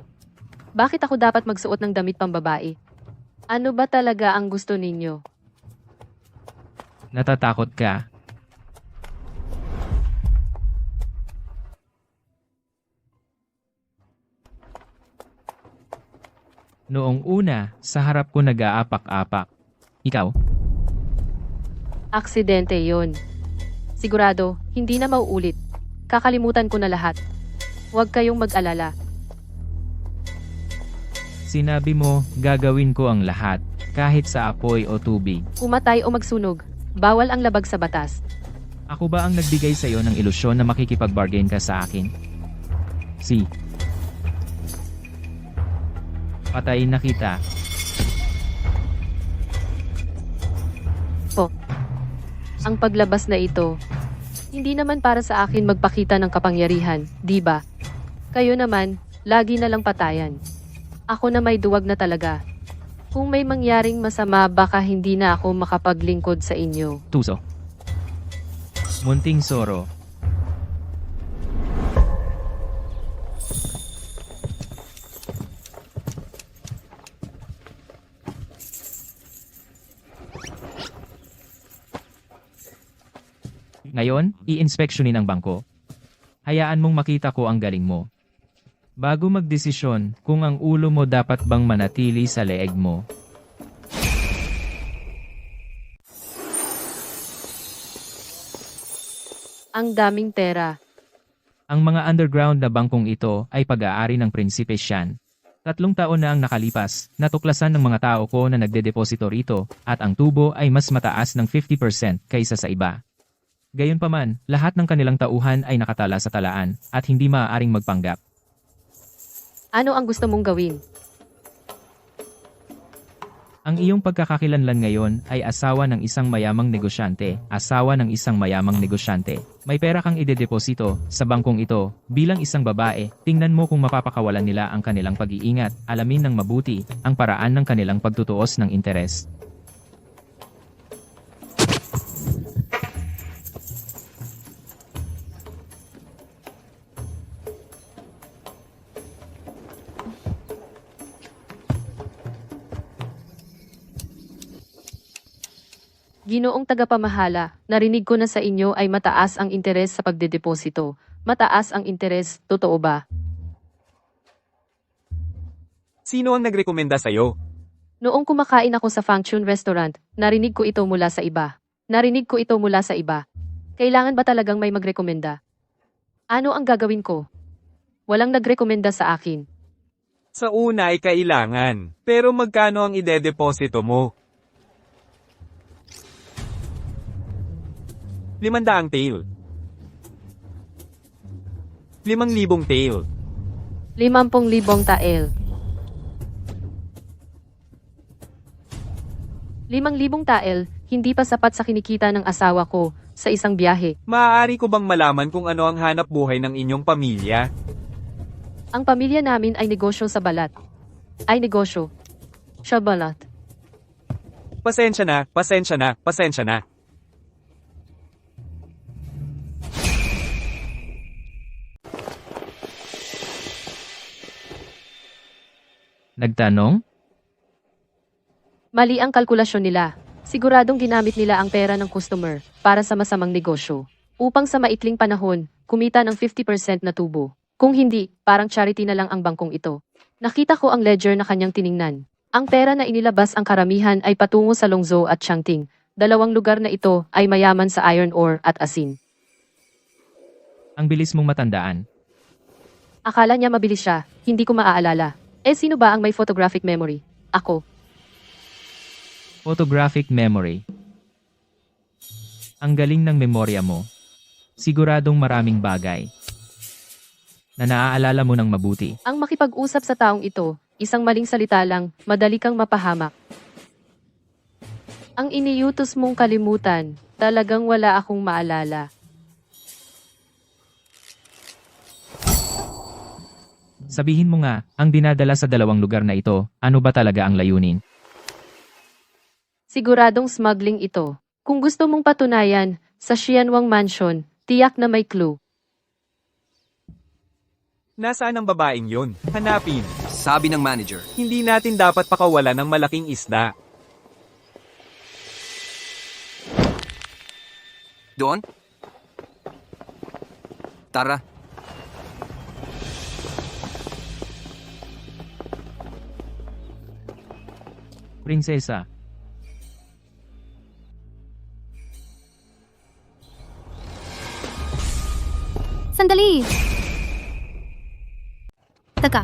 Bakit ako dapat magsuot ng damit pambabae? Ano ba talaga ang gusto ninyo? Natatakot ka? Noong una, sa harap ko nag-aapak-apak. Ikaw? Aksidente yon. Sigurado, hindi na mauulit. Kakalimutan ko na lahat. Huwag kayong mag-alala. Sinabi mo, gagawin ko ang lahat, kahit sa apoy o tubig. Umatay o magsunog. Bawal ang labag sa batas. Ako ba ang nagbigay sa'yo ng ilusyon na makikipag-bargain ka sa akin? Si. Patayin na kita. Ang paglabas na ito, hindi naman para sa akin magpakita ng kapangyarihan, di ba? Kayo naman, lagi na lang patayan. Ako na may duwag na talaga. Kung may mangyaring masama, baka hindi na ako makapaglingkod sa inyo. Tuso. Munting Soro. Ngayon, i-inspeksyonin ang bangko. Hayaan mong makita ko ang galing mo. Bago magdesisyon kung ang ulo mo dapat bang manatili sa leeg mo. Ang daming pera. Ang mga underground na bangkong ito ay pag-aari ng Prinsipe Shan. 3 taon na ang nakalipas, natuklasan ng mga tao ko na nagdedeposito rito, at ang tubo ay mas mataas ng 50% kaysa sa iba. Gayunpaman, lahat ng kanilang tauhan ay nakatala sa talaan, at hindi maaaring magpanggap. Ano ang gusto mong gawin? Ang iyong pagkakakilanlan ngayon ay asawa ng isang mayamang negosyante, asawa ng isang mayamang negosyante. May pera kang idedeposito sa bangkong ito, bilang isang babae, tingnan mo kung mapapakawalan nila ang kanilang pag-iingat, alamin ng mabuti ang paraan ng kanilang pagtutuos ng interes. Ginoong tagapamahala, narinig ko na sa inyo ay mataas ang interes sa pagdedeposito. Mataas ang interes, totoo ba? Sino ang nagrekomenda sa'yo? Noong kumakain ako sa Function Restaurant, narinig ko ito mula sa iba. Narinig ko ito mula sa iba. Kailangan ba talagang may magrekomenda? Ano ang gagawin ko? Walang nagrekomenda sa akin. Sa una ay kailangan. Pero magkano ang idedeposito mo? 500 tail. 5,000 tail. 50,000 tael. 5,000 tael, hindi pa sapat sa kinikita ng asawa ko sa isang biyahe. Maaari ko bang malaman kung ano ang hanap buhay ng inyong pamilya? Ang pamilya namin ay negosyo sa balat. Ay negosyo. Sa balat. Pasensya na, pasensya na, pasensya na. Nagtanong? Mali ang kalkulasyon nila. Siguradong ginamit nila ang pera ng customer para sa masamang negosyo. Upang sa maikling panahon, kumita ng 50% na tubo. Kung hindi, parang charity na lang ang bangkong ito. Nakita ko ang ledger na kanyang tiningnan. Ang pera na inilabas ang karamihan ay patungo sa Longzhou at Changting. 2 lugar na ito ay mayaman sa iron ore at asin. Ang bilis mong matandaan. Akala niya mabilis siya, hindi ko maaalala. Sino ba ang may photographic memory? Ako. Photographic memory. Ang galing ng memorya mo. Siguradong maraming bagay na naaalala mo ng mabuti. Ang makipag-usap sa taong ito, isang maling salita lang, madali kang mapahamak. Ang iniutos mong kalimutan, talagang wala akong maalala. Sabihin mo nga, ang dinadala sa dalawang lugar na ito, ano ba talaga ang layunin? Siguradong smuggling ito. Kung gusto mong patunayan, sa Xianwang Mansion, tiyak na may clue. Nasaan ang babaeng yun? Hanapin. Sabi ng manager. Hindi natin dapat pakawalan ng malaking isda. Doon? Tara. Prinsesa, Sandali! Teka,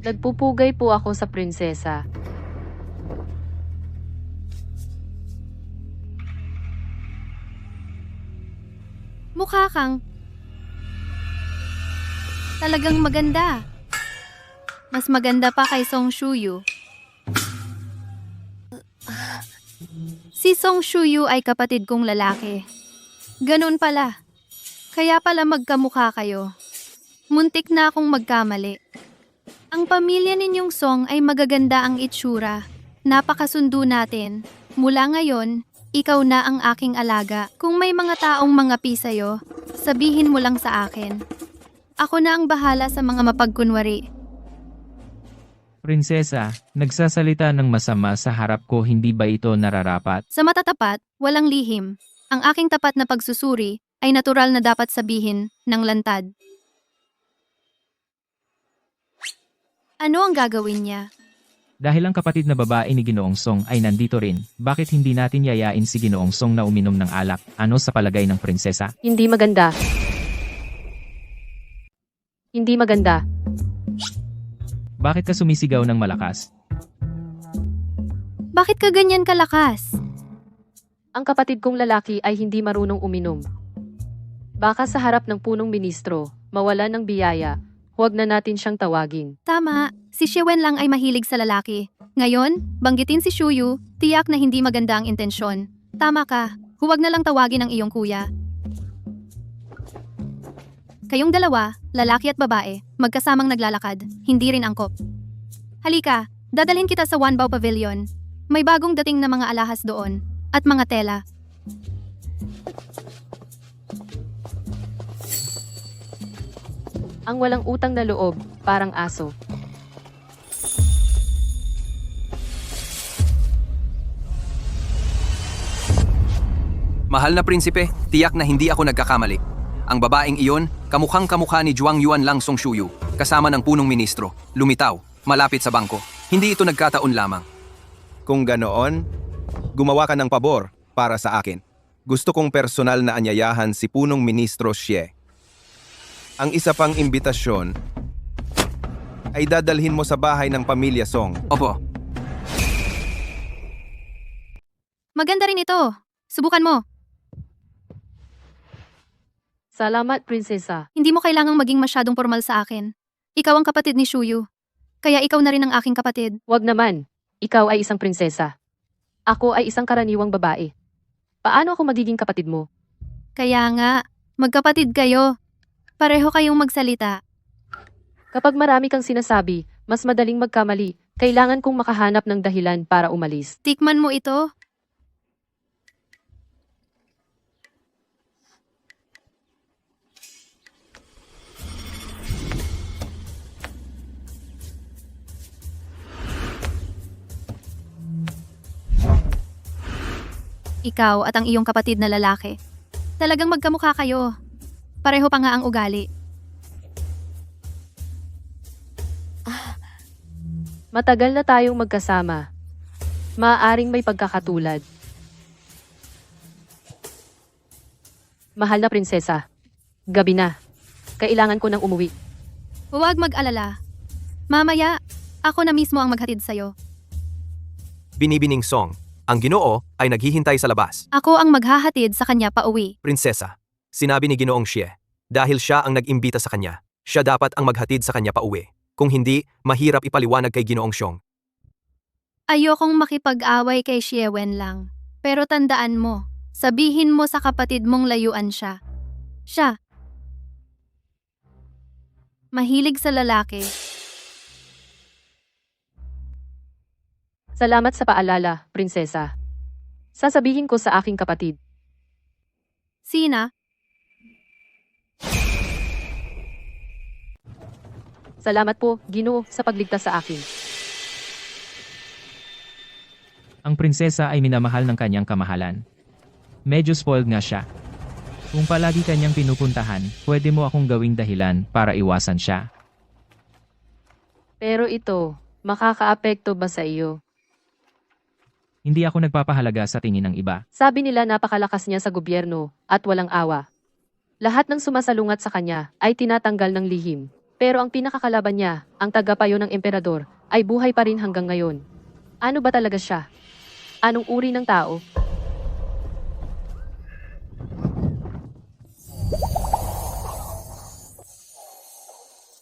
Nagpupugay po ako sa prinsesa. mukha kang talagang maganda. Mas maganda pa kay Song Shuyu. Si Song Shuyu ay kapatid kong lalaki. Ganun pala. Kaya pala magkamukha kayo. Muntik na akong magkamali. Ang pamilya ninyong Song ay magaganda ang itsura. Napakasundo natin. Mula ngayon, ikaw na ang aking alaga. Kung may mga taong mangapi sa'yo, sabihin mo lang sa akin. Ako na ang bahala sa mga mapagkunwari. prinsesa, nagsasalita ng masama sa harap ko, hindi ba ito nararapat? Sa matatapat, walang lihim. Ang aking tapat na pagsusuri ay natural na dapat sabihin ng lantad. Ano ang gagawin niya? Dahil ang kapatid na babae ni Ginoong Song ay nandito rin, bakit hindi natin yayain si Ginoong Song na uminom ng alak? Ano sa palagay ng prinsesa? Hindi maganda. Hindi maganda. Bakit ka sumisigaw ng malakas? Bakit ka ganyan kalakas? Ang kapatid kong lalaki ay hindi marunong uminom. Baka sa harap ng punong ministro, mawala ng biyaya, huwag na natin siyang tawagin. Tama, si Xiwen lang ay mahilig sa lalaki. Ngayon, banggitin si Shuyu, tiyak na hindi maganda ang intensyon. Tama ka, huwag na lang tawagin ang iyong kuya. Kayong dalawa, lalaki at babae, magkasamang naglalakad, hindi rin angkop. Halika, dadalhin kita sa Wanbao Pavilion. May bagong dating na mga alahas doon, at mga tela. Ang walang utang na loob, parang aso. Mahal na prinsipe, tiyak na hindi ako nagkakamali. Ang babaeng iyon, kamukhang kamukha ni Zhuang Yuan Lang Song Shuyu, kasama ng punong ministro, lumitaw, malapit sa bangko. Hindi ito nagkataon lamang. Kung ganoon, gumawa ka ng pabor para sa akin. Gusto kong personal na anyayahan si punong ministro Xie. Ang isa pang imbitasyon ay dadalhin mo sa bahay ng pamilya Song. Opo, Maganda rin ito. Subukan mo. Salamat, prinsesa. Hindi mo kailangang maging masyadong formal sa akin. Ikaw ang kapatid ni Shuyu. Kaya ikaw na rin ang aking kapatid. Wag naman. Ikaw ay isang prinsesa. Ako ay isang karaniwang babae. Paano ako magiging kapatid mo? Kaya nga, magkapatid kayo. Pareho kayong magsalita. Kapag marami kang sinasabi, mas madaling magkamali. Kailangan kong makahanap ng dahilan para umalis. Tikman mo ito. Ikaw at ang iyong kapatid na lalaki. Talagang magkamukha kayo. Pareho pa nga ang ugali. Matagal na tayong magkasama. Maaaring may pagkakatulad. Mahal na prinsesa. Gabi na. Kailangan ko nang umuwi. Huwag mag-alala. Mamaya, ako na mismo ang maghatid sa'yo. Binibining Song, ang Ginoo ay naghihintay sa labas. Ako ang maghahatid sa kanya pauwi. Prinsesa, sinabi ni Ginoong Xie, dahil siya ang nag-imbita sa kanya, siya dapat ang maghatid sa kanya pauwi. Kung hindi, mahirap ipaliwanag kay Ginoong Xiong. Ayokong makipag-away kay Xie Wen lang. Pero tandaan mo, sabihin mo sa kapatid mong layuan siya. Siya. Mahilig sa lalaki. Salamat sa paalala, prinsesa. Sasabihin ko sa aking kapatid. Sina? Salamat po, Ginoo, sa pagligtas sa akin. Ang prinsesa ay minamahal ng kanyang kamahalan. Medyo spoiled nga siya. Kung palagi kanyang pinupuntahan, pwede mo akong gawing dahilan para iwasan siya. Pero ito, makakaapekto ba sa iyo? Hindi ako nagpapahalaga sa tingin ng iba. Sabi nila napakalakas niya sa gobyerno at walang awa. Lahat ng sumasalungat sa kanya ay tinatanggal ng lihim. Pero ang pinakakalaban niya, ang tagapayo ng emperador, ay buhay pa rin hanggang ngayon. Ano ba talaga siya? Anong uri ng tao?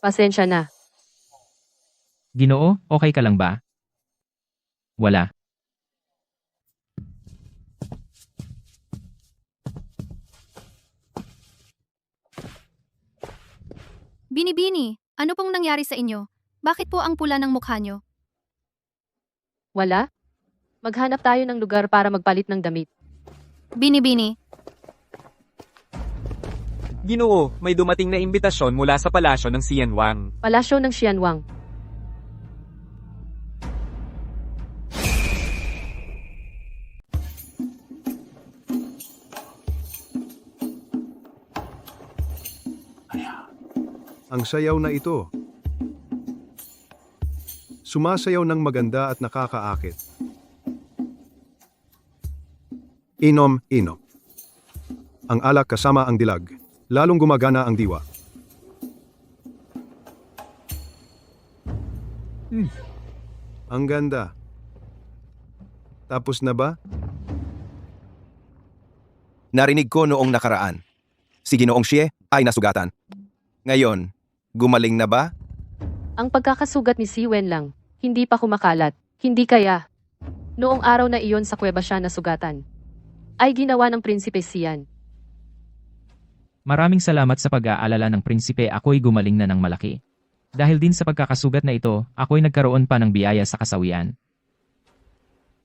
Pasensya na. Ginoo, okay ka lang ba? Wala. Binibini, ano pong nangyari sa inyo? Bakit po ang pula ng mukha nyo? Wala? Maghanap tayo ng lugar para magpalit ng damit. Binibini, Ginoo, may dumating na imbitasyon mula sa palasyo ng Xianwang. Palasyo ng Xianwang. Ang sayaw na ito. Sumasayaw ng maganda at nakakaakit. Inom. Ang alak kasama ang dilag. Lalong gumagana ang diwa. Ang ganda. Tapos na ba? Narinig ko noong nakaraan. Si Ginoong Xie ay nasugatan. Ngayon, gumaling na ba? Ang pagkakasugat ni Si Wen lang, hindi pa kumakalat, hindi kaya. Noong araw na iyon sa kuweba siya nasugatan. Ay ginawa ng Prinsipe Xian. Maraming salamat sa pag-aalala ng prinsipe, ako'y gumaling na ng malaki. Dahil din sa pagkakasugat na ito, ako'y nagkaroon pa ng biyaya sa kasawian.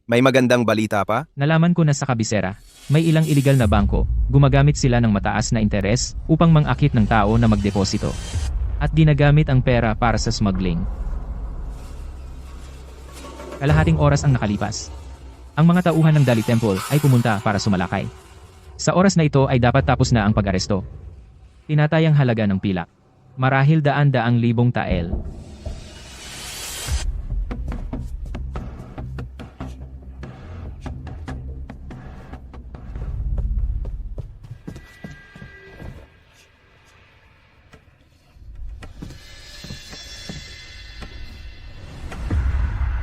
May magandang balita pa? Nalaman ko na sa kabisera, may ilang iligal na bangko, gumagamit sila ng mataas na interes upang mangakit ng tao na magdeposito. At ginagamit ang pera para sa smuggling. Kalahating oras ang nakalipas. Ang mga tauhan ng Dali Temple ay pumunta para sumalakay. Sa oras na ito ay dapat tapos na ang pag-aresto. Tinatayang halaga ng pilak. Marahil daan-daang libong tael.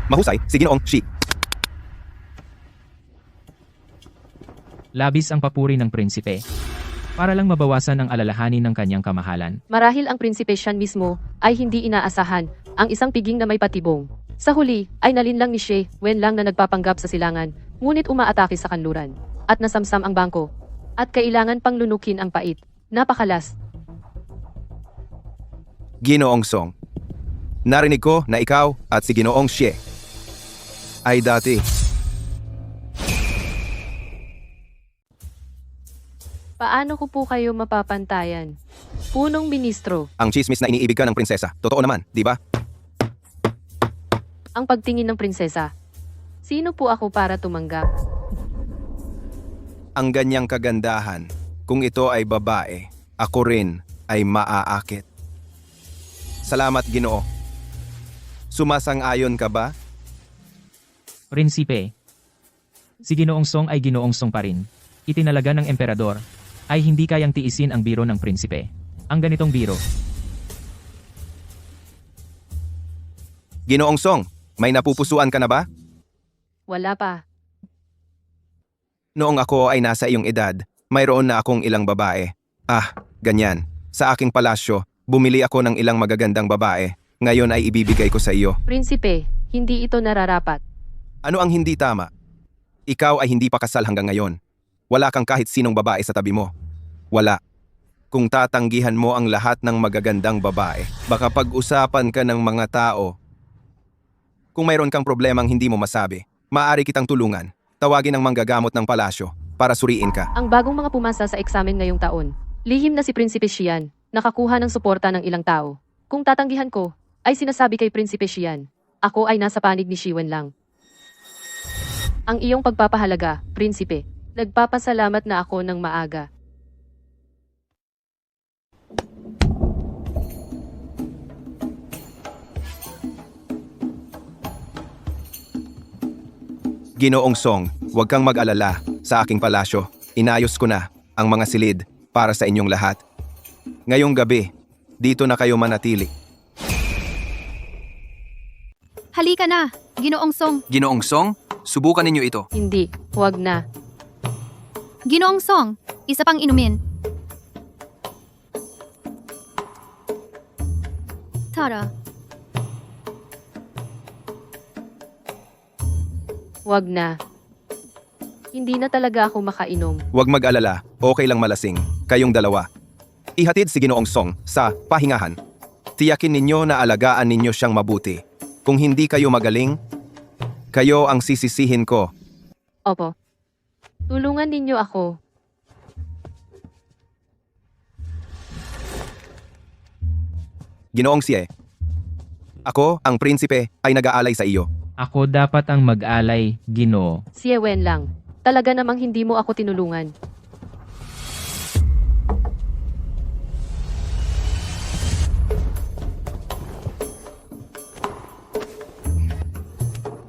Mahusay, si Ginoong Xie. Labis ang papuri ng prinsipe. Para lang mabawasan ang alalahanin ng kanyang kamahalan. Marahil ang Prinsipe Xian mismo ay hindi inaasahan ang isang piging na may patibong. Sa huli ay nalinlang ni Xie Wen lang na nagpapanggap sa silangan, ngunit umaatake sa kanluran. At nasamsam ang bangko. At kailangan pang lunukin ang pait. Napakalas. Ginoong Song. Narinig ko na ikaw at si Ginoong Xie ay dati. Paano ko po kayo mapapantayan? Punong ministro, Ang chismis na iniibig ka ng prinsesa. Totoo naman, di ba? ang pagtingin ng prinsesa. Sino po ako para tumanggap? Ang ganyang kagandahan, kung ito ay babae, ako rin ay maaakit. Salamat, Ginoo. Sumasang-ayon ka ba? Prinsipe. Si Ginoong Song ay Ginoong Song pa rin. Itinalaga ng emperador ay hindi kayang tiisin ang biro ng prinsipe. ang ganitong biro. Ginoong Song, may napupusuan ka na ba? Wala pa. Noong ako ay nasa iyong edad, mayroon na akong ilang babae. Ganyan. Sa aking palasyo, bumili ako ng ilang magagandang babae. Ngayon ay ibibigay ko sa iyo. Prinsipe, hindi ito nararapat. Ano ang hindi tama? Ikaw ay hindi pa kasal hanggang ngayon. Wala kang kahit sinong babae sa tabi mo. Wala. Kung tatanggihan mo ang lahat ng magagandang babae, baka pag-usapan ka ng mga tao. Kung mayroon kang problemang hindi mo masabi, maaari kitang tulungan. Tawagin ang manggagamot ng palasyo para suriin ka. Ang bagong mga pumasa sa eksamen ngayong taon, lihim na si Prinsipe Xian, nakakuha ng suporta ng ilang tao. Kung tatanggihan ko, ay sinasabi kay Prinsipe Xian, ako ay nasa panig ni Xiwen lang. Ang iyong pagpapahalaga, Prinsipe, nagpapasalamat na ako ng maaga. Ginoong Song, huwag kang mag-alala sa aking palasyo. Inayos ko na ang mga silid para sa inyong lahat. Ngayong gabi, dito na kayo manatili. Halika na, Ginoong Song. Ginoong Song, subukan ninyo ito. Hindi, huwag na. Ginoong Song, isa pang inumin. Tara, Huwag na. Hindi na talaga ako makainom. Huwag mag-alala, okay lang malasing. Kayong dalawa. Ihatid si Ginoong Song sa pahingahan. Tiyakin ninyo na alagaan ninyo siyang mabuti. Kung hindi kayo magaling, kayo ang sisisihin ko. Opo. Tulungan ninyo ako. Ginoong Xie, ako, ang prinsipe, ay nag-aalay sa iyo. Ako dapat ang mag-alay, Ginoo. Si Ewen lang. Talaga namang hindi mo ako tinulungan.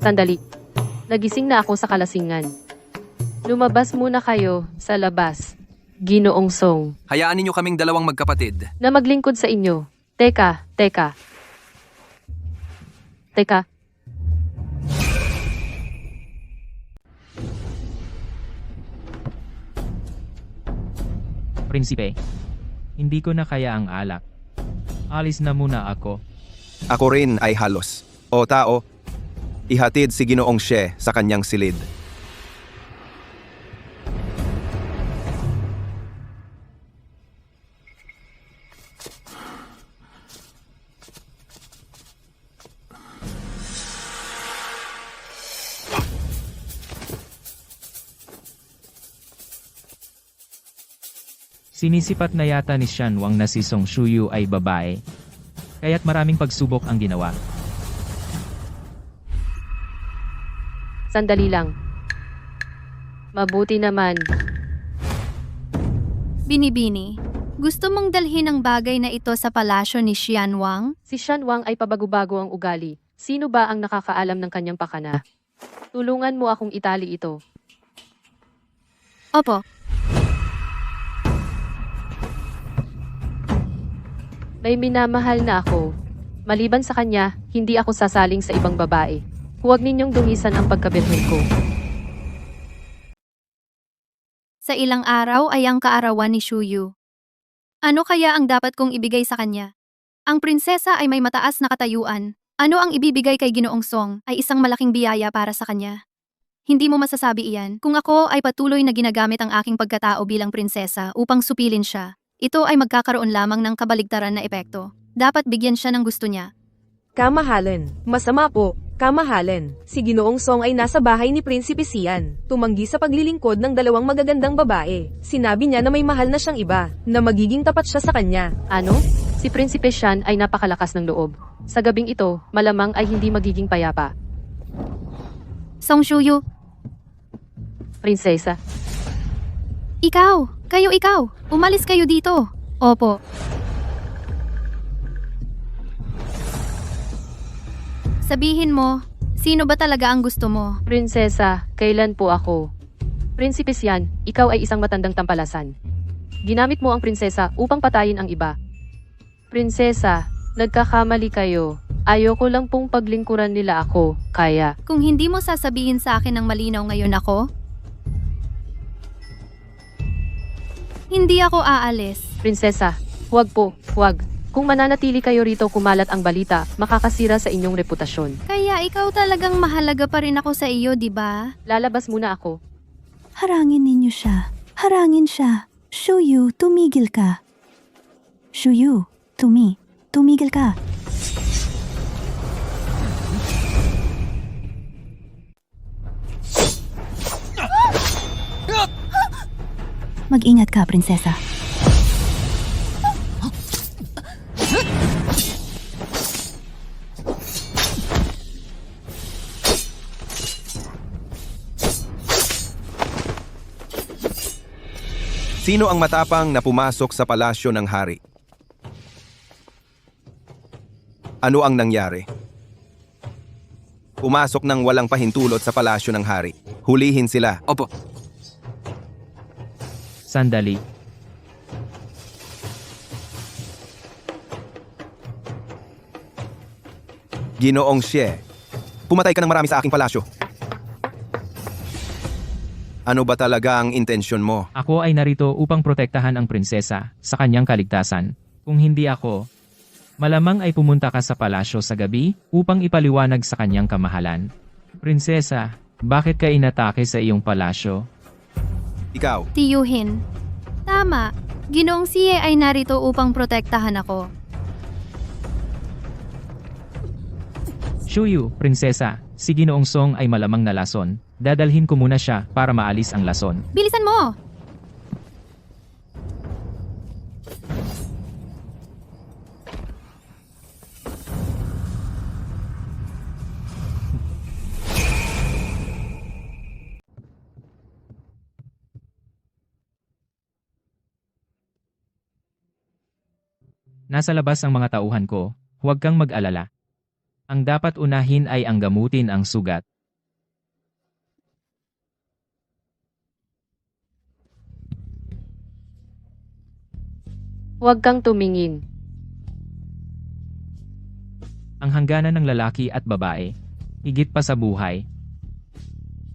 Sandali. Nagising na ako sa kalasingan. Lumabas muna kayo sa labas. Ginoong Song. Hayaan ninyo kaming dalawang magkapatid. Na maglingkod sa inyo. Teka. Prinsipe, hindi ko na kaya ang alak. Alis na muna ako. Ako rin ay halos. O tao, ihatid si Ginoong Xie sa kanyang silid. Sinisipat na yata ni Shan Wang na si Song Shuyu ay babae. Kaya't maraming pagsubok ang ginawa. Sandali lang. Mabuti naman. Binibini. Gusto mong dalhin ang bagay na ito sa palasyo ni Xian Wang? Si Shan Wang ay pabago-bago ang ugali. Sino ba ang nakakaalam ng kanyang pakana? Tulungan mo akong itali ito. Opo. May minamahal na ako. Maliban sa kanya, hindi ako sasaling sa ibang babae. Huwag ninyong dungisan ang pagkabirhen ko. Sa ilang araw ay ang kaarawan ni Shuyu. Ano kaya ang dapat kong ibigay sa kanya? Ang prinsesa ay may mataas na katayuan. Ano ang ibibigay kay Ginoong Song ay isang malaking biyaya para sa kanya. Hindi mo masasabi iyan kung ako ay patuloy na ginagamit ang aking pagkatao bilang prinsesa upang supilin siya. Ito ay magkakaroon lamang ng kabaligtaran na epekto. Dapat bigyan siya ng gusto niya. Kamahalan. Masama po. Kamahalan. Si Ginoong Song ay nasa bahay ni Prinsipe Xian. Tumanggi sa paglilingkod ng dalawang magagandang babae. Sinabi niya na may mahal na siyang iba, na magiging tapat siya sa kanya. Ano? Si Prinsipe Shan ay napakalakas ng loob. Sa gabing ito, malamang ay hindi magiging payapa. Song Shuyu, Prinsesa. ikaw! Ikaw! Umalis kayo dito! Opo. Sabihin mo, sino ba talaga ang gusto mo? Prinsesa, kailan po ako? Prinsipe Xian, ikaw ay isang matandang tampalasan. Ginamit mo ang prinsesa upang patayin ang iba. Prinsesa, nagkakamali kayo. Ayoko lang pong paglingkuran nila ako, kaya. Kung hindi mo sasabihin sa akin ng malinaw ngayon ako, hindi ako aalis. Prinsesa, huwag po, huwag. Kung mananatili kayo rito kumalat ang balita, makakasira sa inyong reputasyon. Kaya ikaw talagang mahalaga pa rin ako sa iyo, di ba? Lalabas muna ako. Harangin ninyo siya. Harangin siya. Shuyu, tumigil ka. Shuyu, tumigil ka. Mag-ingat ka, prinsesa. Sino ang matapang na pumasok sa palasyo ng hari? Ano ang nangyari? Pumasok ng walang pahintulot sa palasyo ng hari. Hulihin sila. Opo. Sandali. Ginoong Xie, pumatay ka ng marami sa aking palasyo. Ano ba talaga ang intensyon mo? Ako ay narito upang protektahan ang prinsesa sa kanyang kaligtasan. Kung hindi ako, malamang ay pumunta ka sa palasyo sa gabi upang ipaliwanag sa kanyang kamahalan. Prinsesa, bakit ka inatake sa iyong palasyo? Ikaw, Tiyuhin. Tama. Ginoong Xie ay narito upang protektahan ako. Shuyu, prinsesa, si Ginoong Song ay malamang nalason. Dadalhin ko muna siya para maalis ang lason. Bilisan mo! Nasa labas ang mga tauhan ko, huwag kang mag-alala. Ang dapat unahin ay ang gamutin ang sugat. Huwag kang tumingin. Ang hangganan ng lalaki at babae, higit pa sa buhay,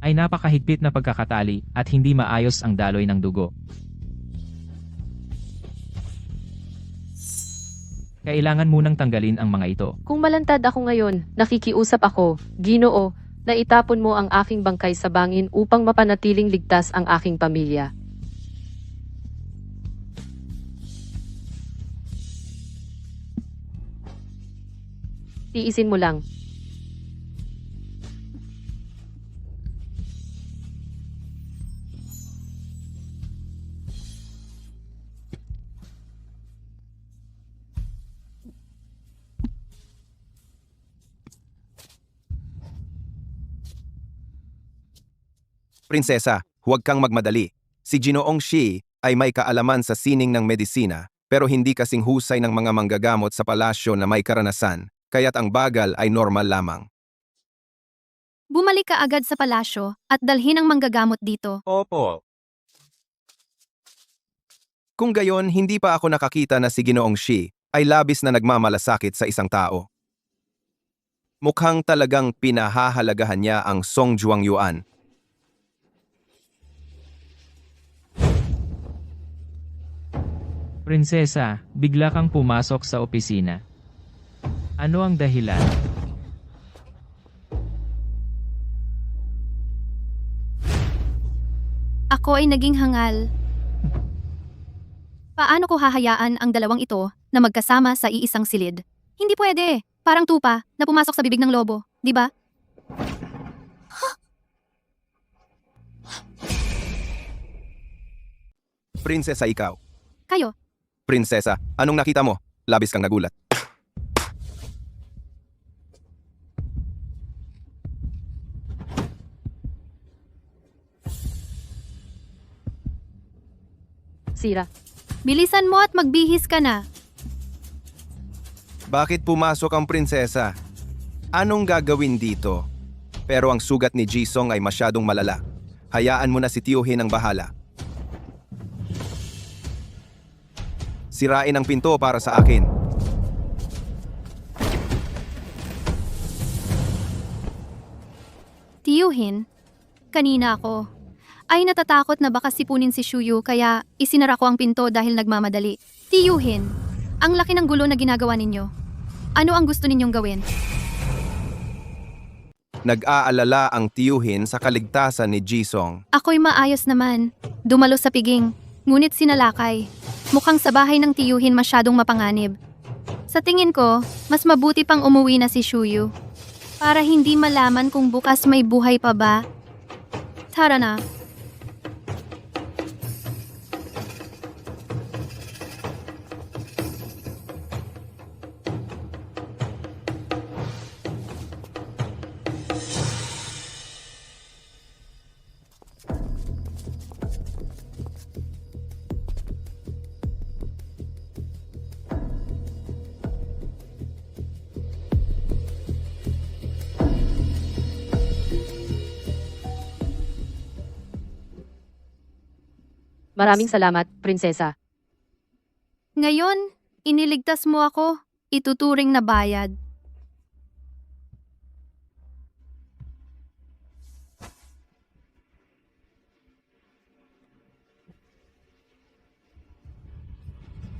ay napakahigpit na pagkakatali at hindi maayos ang daloy ng dugo. Kailangan munang tanggalin ang mga ito. Kung malantad ako ngayon, nakikiusap ako, Ginoo, na itapon mo ang aking bangkay sa bangin upang mapanatiling ligtas ang aking pamilya. Tiisin mo lang. prinsesa, huwag kang magmadali. Si Ginoong Xie ay may kaalaman sa sining ng medisina, pero hindi kasing husay ng mga manggagamot sa palasyo na may karanasan, kaya't ang bagal ay normal lamang. Bumalik ka agad sa palasyo at dalhin ang manggagamot dito. Opo. Kung gayon, hindi pa ako nakakita na si Ginoong Xie ay labis na nagmamalasakit sa isang tao. Mukhang talagang pinahahalagahan niya ang Song Juangyuan. Prinsesa, bigla kang pumasok sa opisina. Ano ang dahilan? Ako ay naging hangal. Paano ko hahayaan ang dalawang ito na magkasama sa iisang silid? Hindi pwede. Parang tupa na pumasok sa bibig ng lobo, di ba? Prinsesa, ikaw. Kayo, Prinsesa, anong nakita mo? Labis kang nagulat. Sira. bilisan mo at magbihis ka na. Bakit pumasok ang prinsesa? Anong gagawin dito? Pero ang sugat ni Jisong ay masyadong malala. Hayaan mo na si Tiyuhin ang bahala. Sirain ang pinto para sa akin. Tiyuhin, kanina ako. Ay natatakot na baka sipunin si Shuyu kaya isinara ko ang pinto dahil nagmamadali. Tiyuhin, ang laki ng gulo na ginagawa ninyo. Ano ang gusto ninyong gawin? Nag-aalala ang tiyuhin sa kaligtasan ni Jisong. Ako'y maayos naman. Dumalo sa piging, ngunit sinalakay. Mukhang sa bahay ng tiyuhin masyadong mapanganib. Sa tingin ko, mas mabuti pang umuwi na si Shuyu. Para hindi malaman kung bukas may buhay pa ba. Tara na. Maraming salamat, prinsesa. Ngayon, iniligtas mo ako. Ituturing na bayad.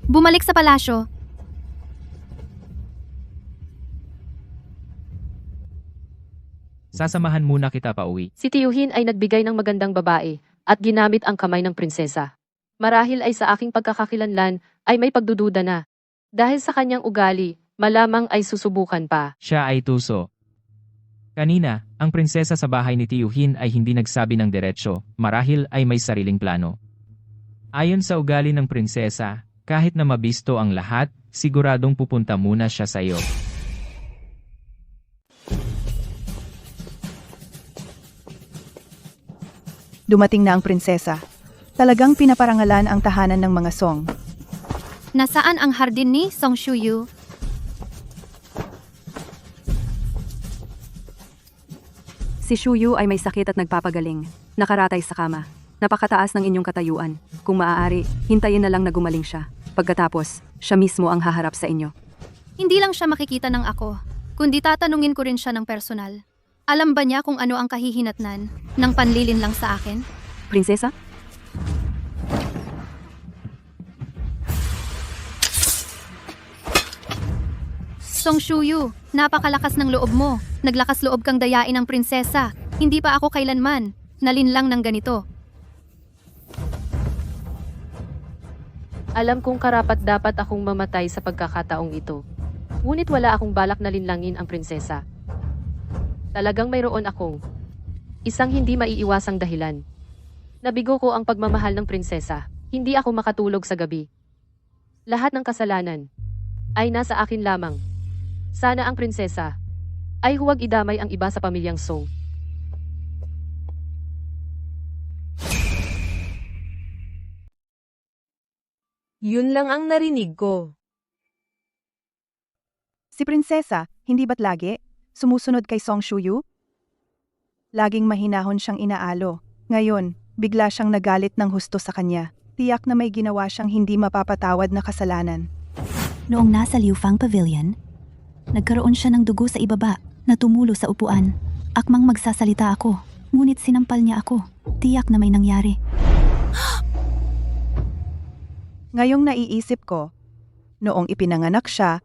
Bumalik sa palasyo. Sasamahan muna kita pauwi. Si Tiyuhin ay nagbigay ng magandang babae at ginamit ang kamay ng prinsesa. Marahil ay sa aking pagkakakilanlan ay may pagdududa na. Dahil sa kanyang ugali, malamang ay susubukan pa. Siya ay tuso. Kanina, ang prinsesa sa bahay ni Tiyuhin ay hindi nagsabi ng diretsyo, marahil ay may sariling plano. Ayon sa ugali ng prinsesa, kahit na mabisto ang lahat, siguradong pupunta muna siya sa iyo. Dumating na ang prinsesa. Talagang pinaparangalan ang tahanan ng mga Song. Nasaan ang hardin ni Song Shuyu? Si Shuyu ay may sakit at nagpapagaling. Nakaratay sa kama. Napakataas ng inyong katayuan. Kung maaari, hintayin na lang na gumaling siya. Pagkatapos, siya mismo ang haharap sa inyo. Hindi lang siya makikita ng ako, kundi tatanungin ko rin siya ng personal. Alam ba niya kung ano ang kahihinatnan ng panlilin lang sa akin? Prinsesa? Song Shuyu, napakalakas ng loob mo. Naglakas loob kang dayain ng prinsesa. Hindi pa ako kailanman nalinlang ng ganito. Alam kong karapat-dapat akong mamatay sa pagkakataong ito. Ngunit wala akong balak na linlangin ang prinsesa. Talagang mayroon akong isang hindi maiiwasang dahilan. Nabigo ko ang pagmamahal ng prinsesa. Hindi ako makatulog sa gabi. Lahat ng kasalanan ay nasa akin lamang. Sana ang prinsesa ay huwag idamay ang iba sa pamilyang Song. Yun lang ang narinig ko. Si prinsesa, hindi ba't lagi sumusunod kay Song Shuyu? Laging mahinahon siyang inaalo. Ngayon, bigla siyang nagalit ng husto sa kanya. Tiyak na may ginawa siyang hindi mapapatawad na kasalanan. Noong nasa Liufang Pavilion, nagkaroon siya ng dugo sa ibaba na tumulo sa upuan. Akmang magsasalita ako, ngunit sinampal niya ako. Tiyak na may nangyari. Ngayong naiisip ko, noong ipinanganak siya,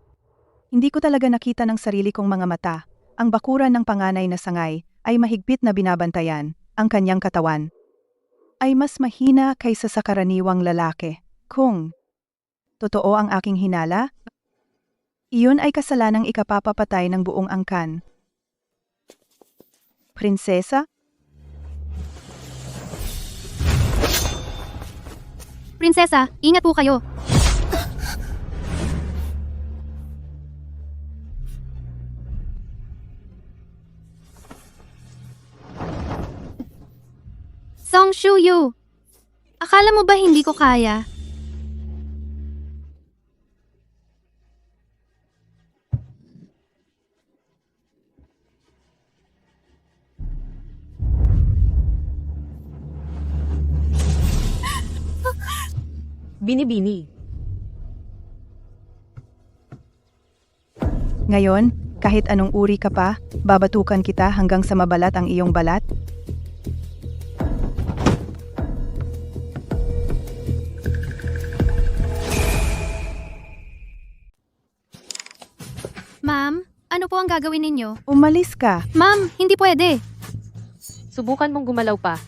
hindi ko talaga nakita ng sarili kong mga mata. Ang bakuran ng panganay na sangay ay mahigpit na binabantayan. Ang kanyang katawan ay mas mahina kaysa sa karaniwang lalaki. Kung totoo ang aking hinala, iyon ay kasalanang ikapapapatay ng buong angkan. Prinsesa? Prinsesa, ingat po kayo. Song Shuyu, akala mo ba hindi ko kaya? Binibini. Ngayon, Kahit anong uri ka pa, babatukan kita hanggang sa mabalat ang iyong balat? Ma'am, ano po ang gagawin ninyo? Umalis ka. Ma'am, hindi pwede. Subukan mong gumalaw pa.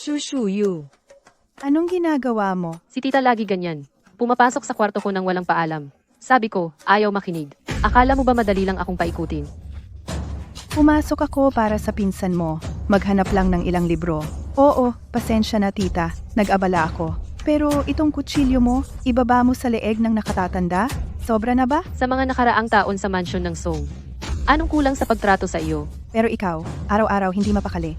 Shushuyu. Anong ginagawa mo? Si tita lagi ganyan. Pumapasok sa kwarto ko nang walang paalam. Sabi ko, ayaw makinig. Akala mo ba madali lang akong paikutin? Pumasok ako para sa pinsan mo. Maghanap lang ng ilang libro. Oo, pasensya na tita. Nag-abala ako. Pero itong kutsilyo mo, ibaba mo sa leeg ng nakatatanda? Sobra na ba? Sa mga nakaraang taon sa mansion ng Song. Anong kulang sa pagtrato sa iyo? Pero ikaw, araw-araw hindi mapakali.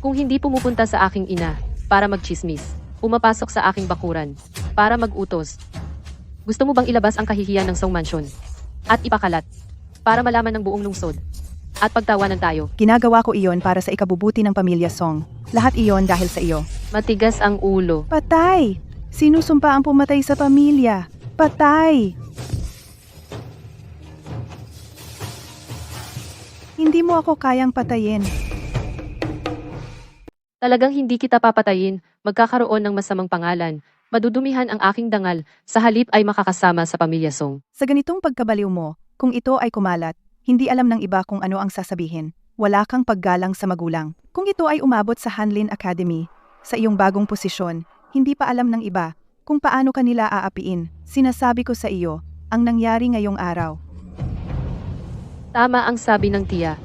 Kung hindi pumupunta sa aking ina para magchismis, pumapasok sa aking bakuran para mag-utos. Gusto mo bang ilabas ang kahihiyan ng Song Mansion at ipakalat para malaman ng buong lungsod at pagtawanan tayo? Ginagawa ko iyon para sa ikabubuti ng pamilya Song. Lahat iyon dahil sa iyo. Matigas ang ulo. Patay! Sinusumpa ang pumatay sa pamilya. Patay! Hindi mo ako kayang patayin. Talagang hindi kita papatayin, magkakaroon ng masamang pangalan, madudumihan ang aking dangal, sa halip ay makakasama sa pamilya Song. Sa ganitong pagkabaliw mo, kung ito ay kumalat, hindi alam ng iba kung ano ang sasabihin. Wala kang paggalang sa magulang. Kung ito ay umabot sa Hanlin Academy, sa iyong bagong posisyon, hindi pa alam ng iba kung paano kanila aapiin. Sinasabi ko sa iyo, ang nangyari ngayong araw. Tama ang sabi ng tiya.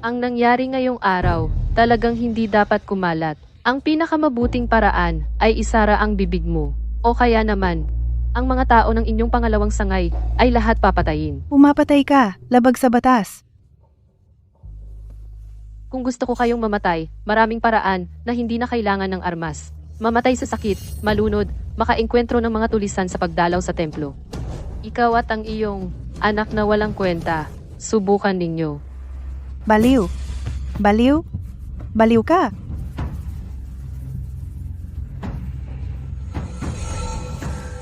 Ang nangyari ngayong araw, talagang hindi dapat kumalat. Ang pinakamabuting paraan ay isara ang bibig mo. O kaya naman, ang mga tao ng inyong pangalawang sangay ay lahat papatayin. Pumapatay ka, labag sa batas. Kung gusto ko kayong mamatay, maraming paraan na hindi na kailangan ng armas. Mamatay sa sakit, malunod, makaengkwentro ng mga tulisan sa pagdalaw sa templo. Ikaw at ang iyong anak na walang kwenta, subukan ninyo. Baliw. Baliw? Baliw ka.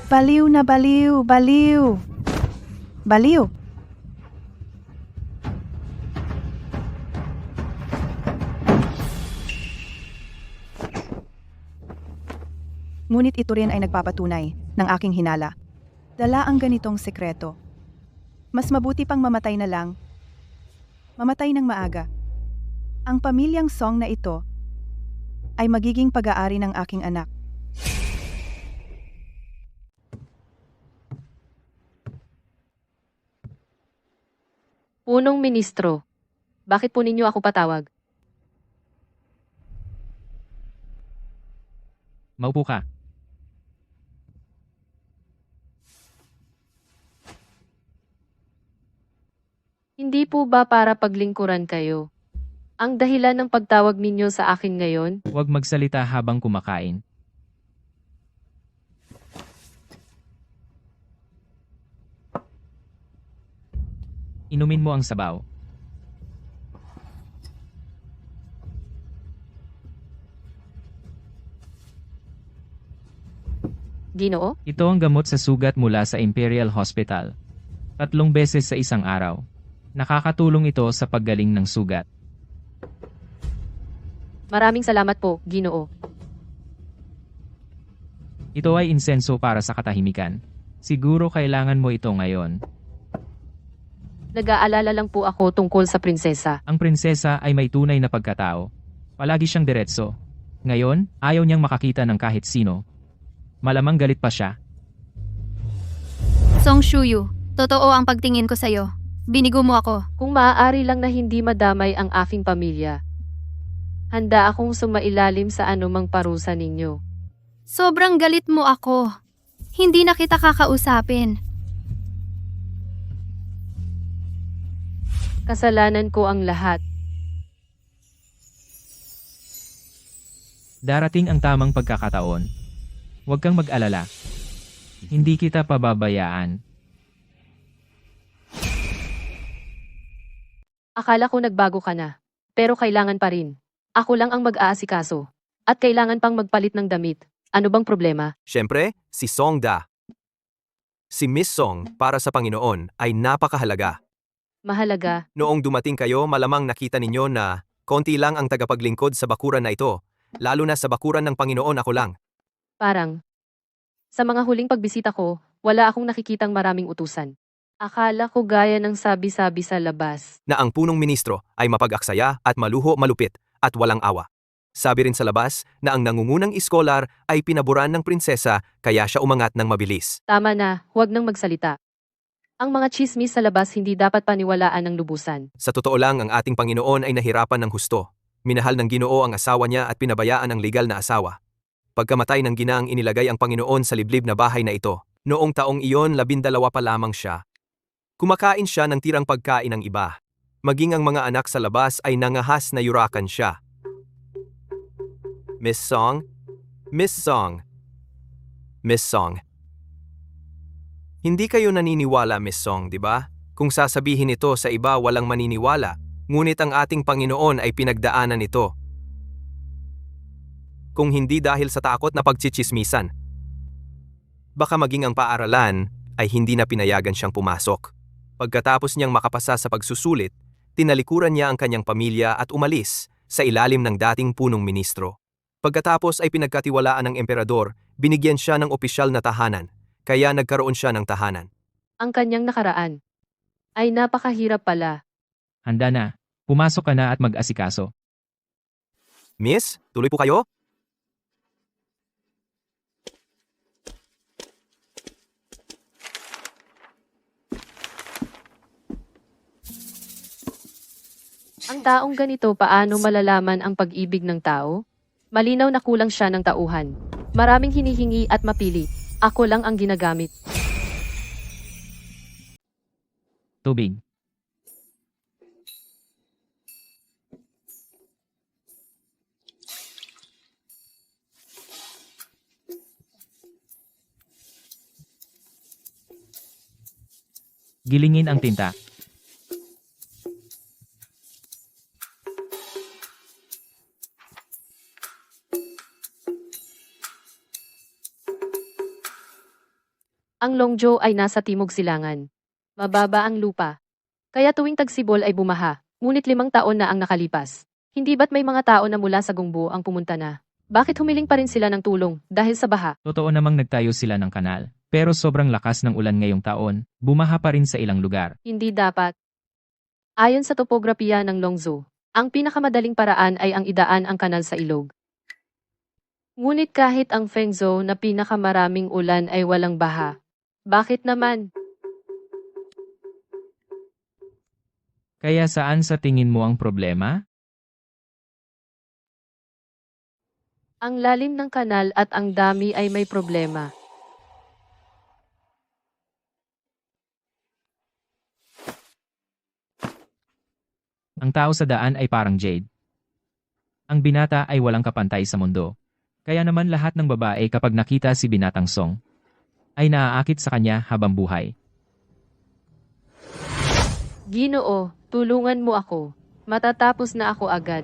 Baliw na baliw, baliw. Baliw. Ngunit ito rin ay nagpapatunay ng aking hinala. Dala ang ganitong sekreto. Mas mabuti pang mamatay na lang. Mamatay ng maaga. Ang pamilyang Song na ito ay magiging pag-aari ng aking anak. Punong Ministro, bakit po ninyo ako patawag? Maupo ka. Hindi po ba para paglingkuran kayo? Ang dahilan ng pagtawag ninyo sa akin ngayon? Huwag magsalita habang kumakain. Inumin mo ang sabaw. Ginoo? Ito ang gamot sa sugat mula sa Imperial Hospital. 3 beses sa isang araw. Nakakatulong ito sa paggaling ng sugat. Maraming salamat po, Ginoo. Ito ay insenso para sa katahimikan. Siguro kailangan mo ito ngayon. Nag-aalala lang po ako tungkol sa prinsesa. Ang prinsesa ay may tunay na pagkatao. Palagi siyang diretso. Ngayon, ayaw niyang makakita ng kahit sino. Malamang galit pa siya. Song Shuyu, totoo ang pagtingin ko sa'yo. Binigo mo ako. Kung maaari lang na hindi madamay ang aking pamilya, handa akong sumailalim sa anumang parusa ninyo. Sobrang galit mo ako. Hindi na kita kakausapin. Kasalanan ko ang lahat. Darating ang tamang pagkakataon. Huwag kang mag-alala. Hindi kita pababayaan. Akala ko nagbago ka na, pero kailangan pa rin. Ako lang ang mag-aasikaso. At kailangan pang magpalit ng damit. Ano bang problema? Siyempre, si Song Da. Si Miss Song, para sa Panginoon, ay napakahalaga. Mahalaga, Noong dumating kayo, malamang nakita ninyo na konti lang ang tagapaglingkod sa bakuran na ito. Lalo na sa bakuran ng Panginoon ako lang. parang. Sa mga huling pagbisita ko, wala akong nakikitang maraming utusan. Akala ko gaya ng sabi-sabi sa labas. Na ang punong ministro ay mapag-aksaya at malupit at walang awa. Sabi rin sa labas na ang nangungunang iskolar ay pinaboran ng prinsesa kaya siya umangat ng mabilis. Tama na, huwag nang magsalita. Ang mga chismis sa labas hindi dapat paniwalaan ng lubusan. Sa totoo lang, ang ating Panginoon ay nahirapan ng husto. Minahal ng Ginoo ang asawa niya at pinabayaan ang legal na asawa. Pagkamatay ng ginang, inilagay ang Panginoon sa liblib na bahay na ito. Noong taong iyon, 12 pa lamang siya. Kumakain siya ng tirang pagkain ng iba. Maging ang mga anak sa labas ay nangahas na yurakan siya. Miss Song? Miss Song? Miss Song? Hindi kayo naniniwala, Miss Song, di ba? Kung sasabihin ito sa iba, walang maniniwala. Ngunit ang ating Panginoon ay pinagdaanan ito. Kung hindi dahil sa takot na pagtsitsismisan. Baka maging ang paaralan ay hindi na pinayagan siyang pumasok. Pagkatapos niyang makapasa sa pagsusulit, tinalikuran niya ang kanyang pamilya at umalis sa ilalim ng dating punong ministro. Pagkatapos ay pinagkatiwalaan ng emperador, binigyan siya ng opisyal na tahanan, kaya nagkaroon siya ng tahanan. Ang kanyang nakaraan ay napakahirap pala. Handa na. Pumasok ka na at mag-asikaso. Miss, tuloy po kayo? Ang taong ganito, paano malalaman ang pag-ibig ng tao? Malinaw na kulang siya ng tauhan. Maraming hinihingi at mapili. Ako lang ang ginagamit. Tubig. Gilingin ang tinta. Ang Longzhou ay nasa timog silangan. Mababa ang lupa. Kaya tuwing tagsibol ay bumaha, ngunit 5 taon na ang nakalipas. Hindi ba't may mga tao na mula sa Gungbo ang pumunta na? Bakit humiling pa rin sila ng tulong dahil sa baha? Totoo namang nagtayo sila ng kanal. Pero sobrang lakas ng ulan ngayong taon, bumaha pa rin sa ilang lugar. Hindi dapat. Ayon sa topografiya ng Longzhou, ang pinakamadaling paraan ay ang idaan ang kanal sa ilog. Ngunit kahit ang Fengzhou na pinakamaraming ulan ay walang baha. Bakit naman? Kaya saan sa tingin mo ang problema? Ang lalim ng kanal at ang dami ay may problema. Ang tao sa daan ay parang jade. Ang binata ay walang kapantay sa mundo. Kaya naman lahat ng babae kapag nakita si Binatang Song, ay naaakit sa kanya habang buhay. Ginoo, tulungan mo ako. Matatapos na ako agad.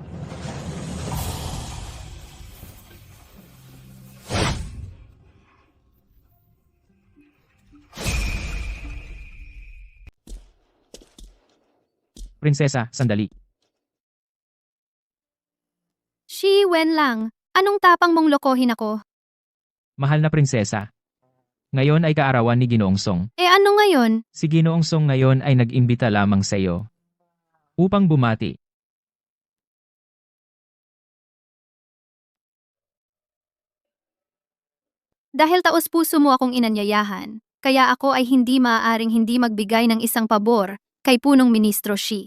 Prinsesa, sandali. Shi Wen lang. Anong tapang mong lokohin ako? Mahal na prinsesa. Ngayon ay kaarawan ni Ginoong Song. Ano ngayon? Si Ginoong Song ngayon ay nag-imbita lamang sa iyo upang bumati. Dahil taos puso mo akong inanyayahan, kaya ako ay hindi maaaring hindi magbigay ng isang pabor kay punong ministro Shi.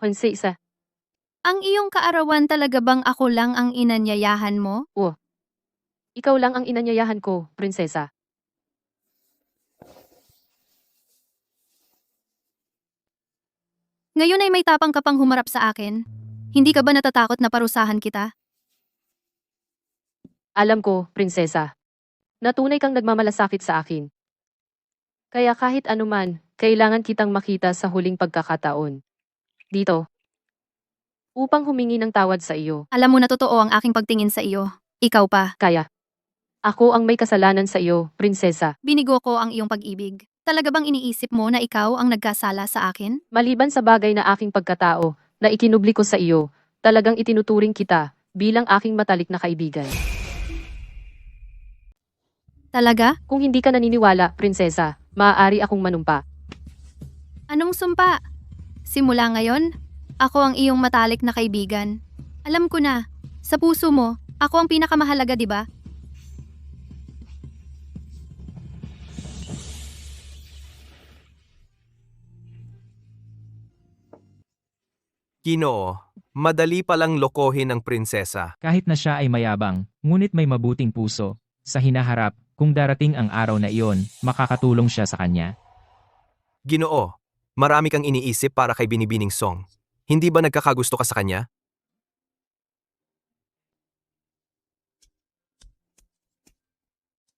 Prinsesa, Ang iyong kaarawan talaga bang ako lang ang inanyayahan mo? ikaw lang ang inanyayahan ko, prinsesa. Ngayon ay may tapang ka pang humarap sa akin. Hindi ka ba natatakot na parusahan kita? Alam ko, prinsesa, na tunay kang nagmamalasakit sa akin. Kaya kahit anuman, kailangan kitang makita sa huling pagkakataon. Dito. Upang humingi ng tawad sa iyo. Alam mo na totoo ang aking pagtingin sa iyo. Ikaw pa. Kaya. Ako ang may kasalanan sa iyo, prinsesa. Binigo ko ang iyong pag-ibig. Talaga bang iniisip mo na ikaw ang nagkasala sa akin? Maliban sa bagay na aking pagkatao, na ikinubli ko sa iyo, talagang itinuturing kita bilang aking matalik na kaibigan. Talaga? Kung hindi ka naniniwala, prinsesa, maaari akong manumpa. Anong sumpa? Simula ngayon, ako ang iyong matalik na kaibigan. Alam ko na, sa puso mo, ako ang pinakamahalaga, di ba? Ginoo, madali palang lokohin ang prinsesa. Kahit na siya ay mayabang, ngunit may mabuting puso, sa hinaharap, kung darating ang araw na iyon, makakatulong siya sa kanya. Ginoo, marami kang iniisip para kay Binibining Song. Hindi ba nagkakagusto ka sa kanya?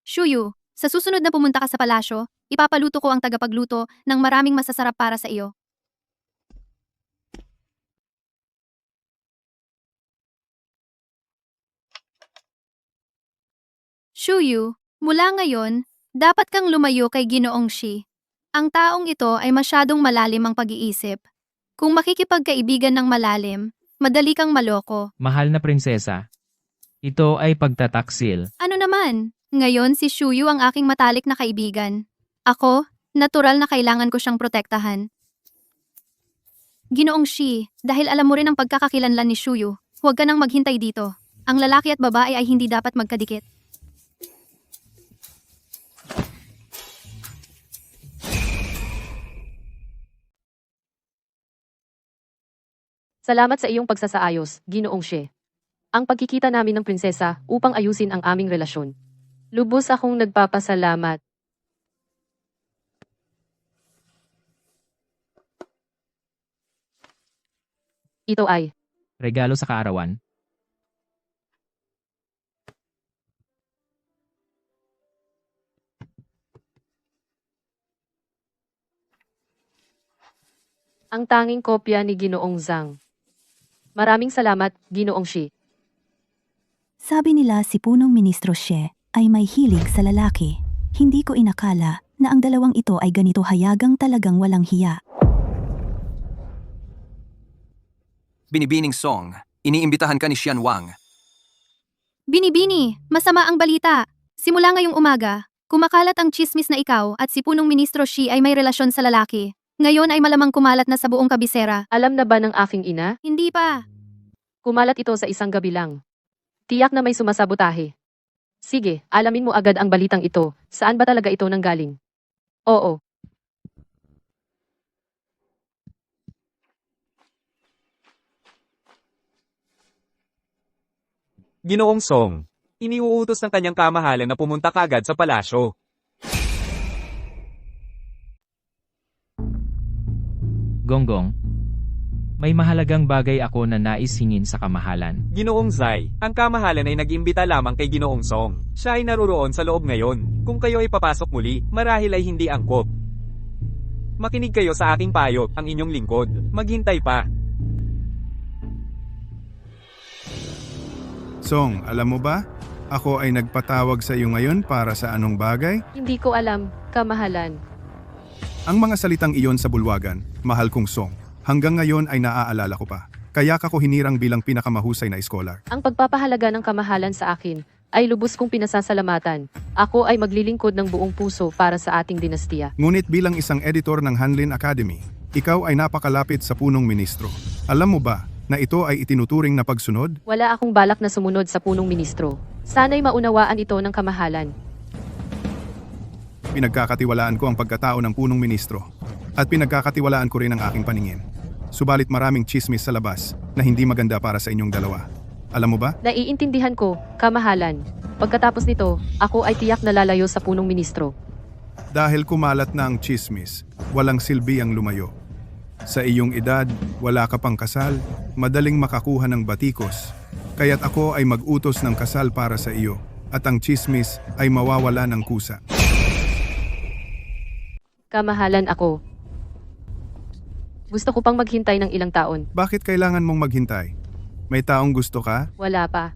Shuyu, sa susunod na pumunta ka sa palasyo, ipapaluto ko ang tagapagluto ng maraming masasarap para sa iyo. Shuyu, mula ngayon, dapat kang lumayo kay Ginoong Shi. Ang taong ito ay masyadong malalim ang pag-iisip. Kung makikipagkaibigan ng malalim, madali kang maloko. Mahal na prinsesa, ito ay pagtataksil. Ano naman? Ngayon si Shuyu ang aking matalik na kaibigan. Ako, natural na kailangan ko siyang protektahan. Ginoong Shi, dahil alam mo rin ang pagkakakilanlan ni Shuyu, huwag ka nang maghintay dito. Ang lalaki at babae ay hindi dapat magkadikit. Salamat sa iyong pagsasaayos, Ginoong She. Ang pagkikita namin ng prinsesa upang ayusin ang aming relasyon. Lubos akong nagpapasalamat. Ito ay Regalo sa kaarawan. ang tanging kopya ni Ginoong Zhang. Maraming salamat, Ginoong Shi. Sabi nila si punong ministro Xie ay may hilig sa lalaki. Hindi ko inakala na ang dalawang ito ay ganito hayagang talagang walang hiya. Binibining Song, iniimbitahan ka ni Xian Wang. Binibini, masama ang balita. Simula ngayong umaga, kumakalat ang chismis na ikaw at si punong ministro Shi ay may relasyon sa lalaki. Ngayon ay malamang kumalat na sa buong kabisera. Alam na ba ng aking ina? Hindi pa. Kumalat ito sa isang gabi lang. Tiyak na may sumasabotahe. Sige, alamin mo agad ang balitang ito. Saan ba talaga ito nanggaling? Oo. Ginoong Song, iniuutos ng kanyang kamahalan na pumunta kagad sa palasyo. Gonggong, may mahalagang bagay ako na nais hingin sa kamahalan. Ginoong Zai, ang kamahalan ay nag-imbita lamang kay Ginoong Song. Siya ay naruroon sa loob ngayon. Kung kayo ay papasok muli, marahil ay hindi angkop. Makinig kayo sa aking payo, ang inyong lingkod. Maghintay pa. Song, alam mo ba? Ako ay nagpatawag sa iyo ngayon para sa anong bagay? Hindi ko alam, kamahalan. Ang mga salitang iyon sa bulwagan, mahal kong Song, hanggang ngayon ay naaalala ko pa. Kaya ka ko hinirang bilang pinakamahusay na scholar. Ang pagpapahalaga ng kamahalan sa akin ay lubos kong pinasasalamatan. Ako ay maglilingkod ng buong puso para sa ating dinastiya. Ngunit bilang isang editor ng Hanlin Academy, ikaw ay napakalapit sa punong ministro. Alam mo ba na ito ay itinuturing na pagsunod? Wala akong balak na sumunod sa punong ministro. Sana'y maunawaan ito ng kamahalan. Pinagkakatiwalaan ko ang pagkatao ng punong ministro at pinagkakatiwalaan ko rin ang aking paningin. Subalit maraming chismis sa labas na hindi maganda para sa inyong dalawa. Alam mo ba? Naiintindihan ko, kamahalan. Pagkatapos nito, ako ay tiyak na lalayo sa punong ministro. Dahil kumalat na ang chismis, walang silbi ang lumayo. Sa iyong edad, wala ka pang kasal, madaling makakuha ng batikos. Kaya't ako ay mag-utos ng kasal para sa iyo at ang chismis ay mawawala ng kusa. Kamahalan ako. Gusto ko pang maghintay ng ilang taon. Bakit kailangan mong maghintay? May taong gusto ka? Wala pa.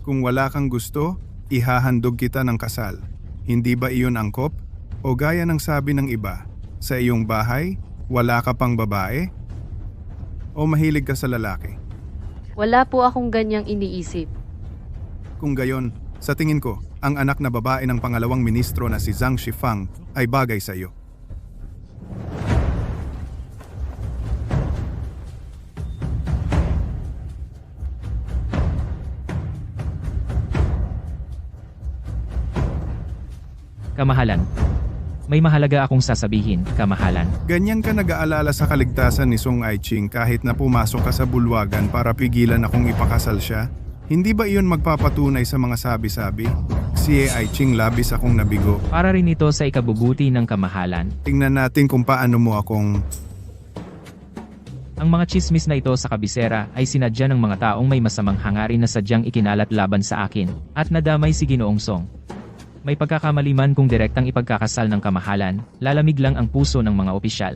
Kung wala kang gusto, Ihahandog kita ng kasal. Hindi ba iyon angkop? O gaya ng sabi ng iba, sa iyong bahay, wala ka pang babae? O mahilig ka sa lalaki? Wala po akong ganyang iniisip. Kung gayon, sa tingin ko, ang anak na babae ng pangalawang ministro na si Zhang Shifang ay bagay sa iyo. Kamahalan. May mahalaga akong sasabihin, kamahalan. Ganyan ka nag-aalala sa kaligtasan ni Song Aiching kahit na pumasok ka sa bulwagan para pigilan akong ipakasal siya? Hindi ba iyon magpapatunay sa mga sabi-sabi? Si Aiching labis akong nabigo. Para rin ito sa ikabubuti ng kamahalan. Tingnan natin kung paano mo akong... Ang mga chismis na ito sa kabisera ay sinadya ng mga taong may masamang hangarin na sadyang ikinalat laban sa akin, at nadamay si Ginoong Song. May pagkakamali man kung direktang ipagkakasal ng kamahalan, lalamig lang ang puso ng mga opisyal.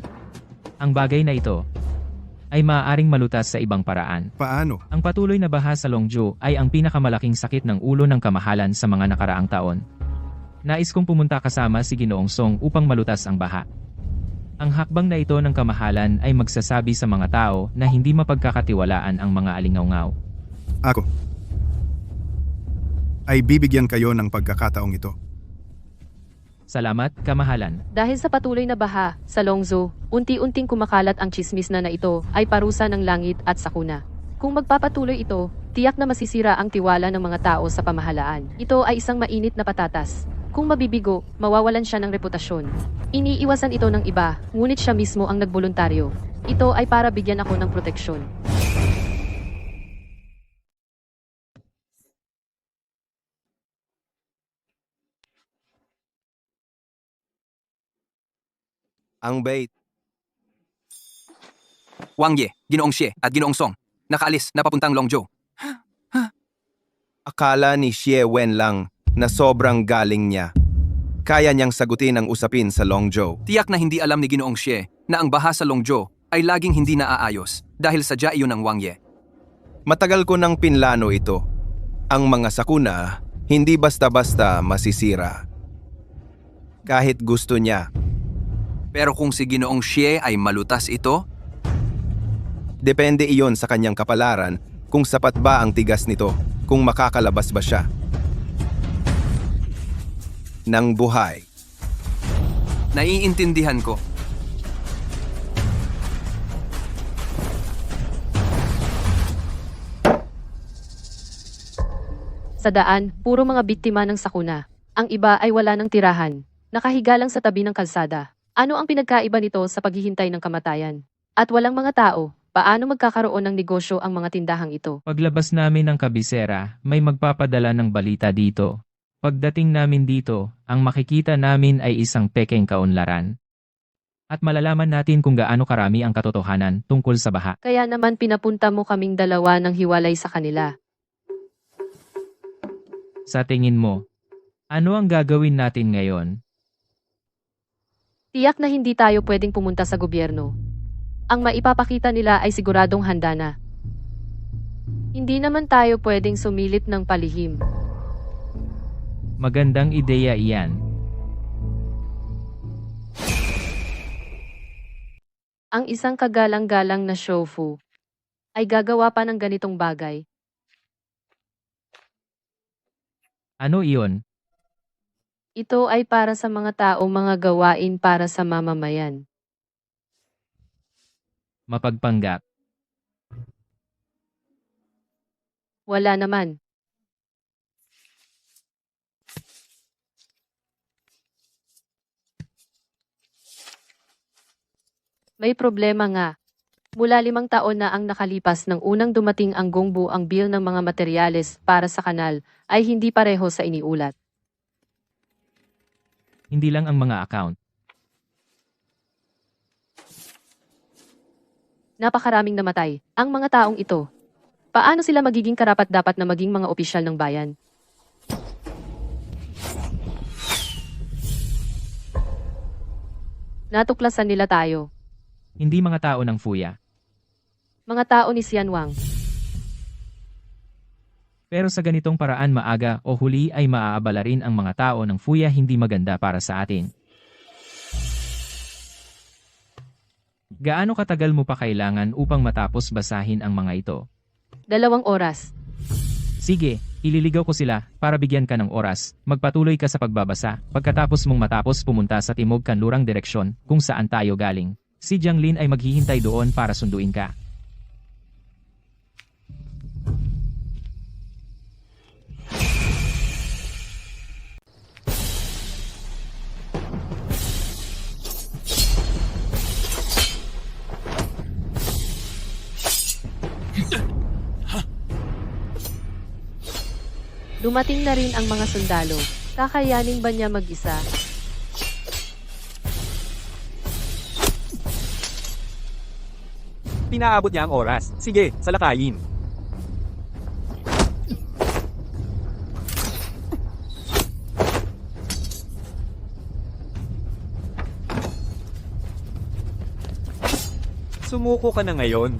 Ang bagay na ito ay maaaring malutas sa ibang paraan. Paano? Ang patuloy na baha sa Longzhou ay ang pinakamalaking sakit ng ulo ng kamahalan sa mga nakaraang taon. Nais kong pumunta kasama si Ginoong Song upang malutas ang baha. Ang hakbang na ito ng kamahalan ay magsasabi sa mga tao na hindi mapagkakatiwalaan ang mga alingawngaw. Ako ay bibigyan kayo ng pagkakataong ito. Salamat, kamahalan. Dahil sa patuloy na baha sa Longzhou, unti-unting kumakalat ang chismis na ito ay parusa ng langit at sakuna. Kung magpapatuloy ito, tiyak na masisira ang tiwala ng mga tao sa pamahalaan. Ito ay isang mainit na patatas. Kung mabibigo, mawawalan siya ng reputasyon. Iniiwasan ito ng iba, ngunit siya mismo ang nagboluntaryo. Ito ay para bigyan ako ng proteksyon. Ang bait. Wang Ye, Ginoong Xie at Ginoong Song, nakaalis na papuntang Longzhou. Akala ni Xie Wen lang na sobrang galing niya. Kaya niyang sagutin ang usapin sa Longzhou. Tiyak na hindi alam ni Ginoong Xie na ang baha sa Longzhou ay laging hindi naaayos dahil sadya iyon ng Wang Ye. Matagal ko nang pinlano ito. Ang mga sakuna, hindi basta-basta masisira. Kahit gusto niya. Pero kung si Ginoong Xie ay malutas ito, Depende iyon sa kanyang kapalaran kung sapat ba ang tigas nito, kung makakalabas ba siya ng buhay. naiintindihan ko. Sa daan, puro mga biktima ng sakuna. Ang iba ay wala ng tirahan. Nakahiga lang sa tabi ng kalsada. Ano ang pinagkaiba nito sa paghihintay ng kamatayan? At walang mga tao. Paano magkakaroon ng negosyo ang mga tindahang ito? Paglabas namin ng kabisera, may magpapadala ng balita dito. Pagdating namin dito, ang makikita namin ay isang pekeng kaunlaran. At malalaman natin kung gaano karami ang katotohanan tungkol sa baha. Kaya naman pinapunta mo kaming dalawa ng hiwalay sa kanila. Sa tingin mo, ano ang gagawin natin ngayon? Tiyak na hindi tayo pwedeng pumunta sa gobyerno. Ang maipapakita nila ay siguradong handa na. Hindi naman tayo pwedeng sumilip ng palihim. Magandang ideya iyan. Ang isang kagalang-galang na shofu ay gagawa pa ng ganitong bagay. Ano iyon? Ito ay para sa mga taong mga gawain para sa mamamayan. Mapagpanggap. Wala naman. May problema nga. Mula 5 taon na ang nakalipas ng unang dumating ang Gongbu ang bill ng mga materyales para sa kanal ay hindi pareho sa iniulat. Hindi lang ang mga account. Napakaraming namatay. Ang mga taong ito. Paano sila magiging karapat-dapat na maging mga opisyal ng bayan? Natuklasan nila tayo. Hindi mga tao ng Fuya. Mga tao ni Xianwang. Pero sa ganitong paraan maaga o huli ay maaabala rin ang mga tao ng fuya hindi maganda para sa atin. Gaano katagal mo pa kailangan upang matapos basahin ang mga ito? 2 oras. Sige, ililigaw ko sila para bigyan ka ng oras. Magpatuloy ka sa pagbabasa. Pagkatapos mong matapos pumunta sa timog kanlurang direksyon kung saan tayo galing. Si Jianglin ay maghihintay doon para sunduin ka. Dumating na rin ang mga sundalo. Kakayanin ba niya mag-isa? Pinaabot niya ang oras. Sige, salakayin. Sumuko ka na ngayon.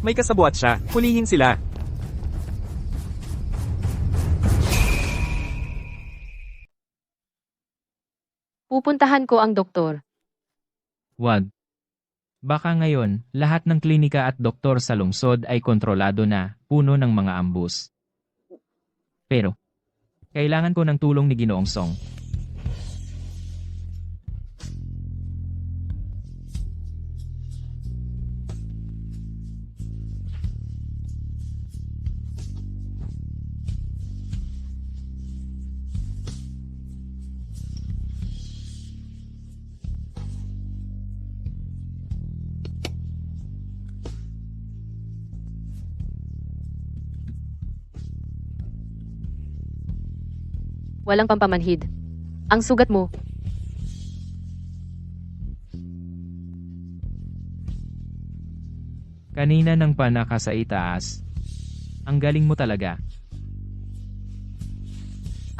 May kasabwat siya. Hulihin sila. Pupuntahan ko ang doktor. Wag. Baka ngayon, lahat ng klinika at doktor sa lungsod ay kontrolado na, puno ng mga ambus. Pero, kailangan ko ng tulong ni Ginoong Song. Walang pampamanhid. Ang sugat mo. Kanina nang panaka sa itaas. Ang galing mo talaga.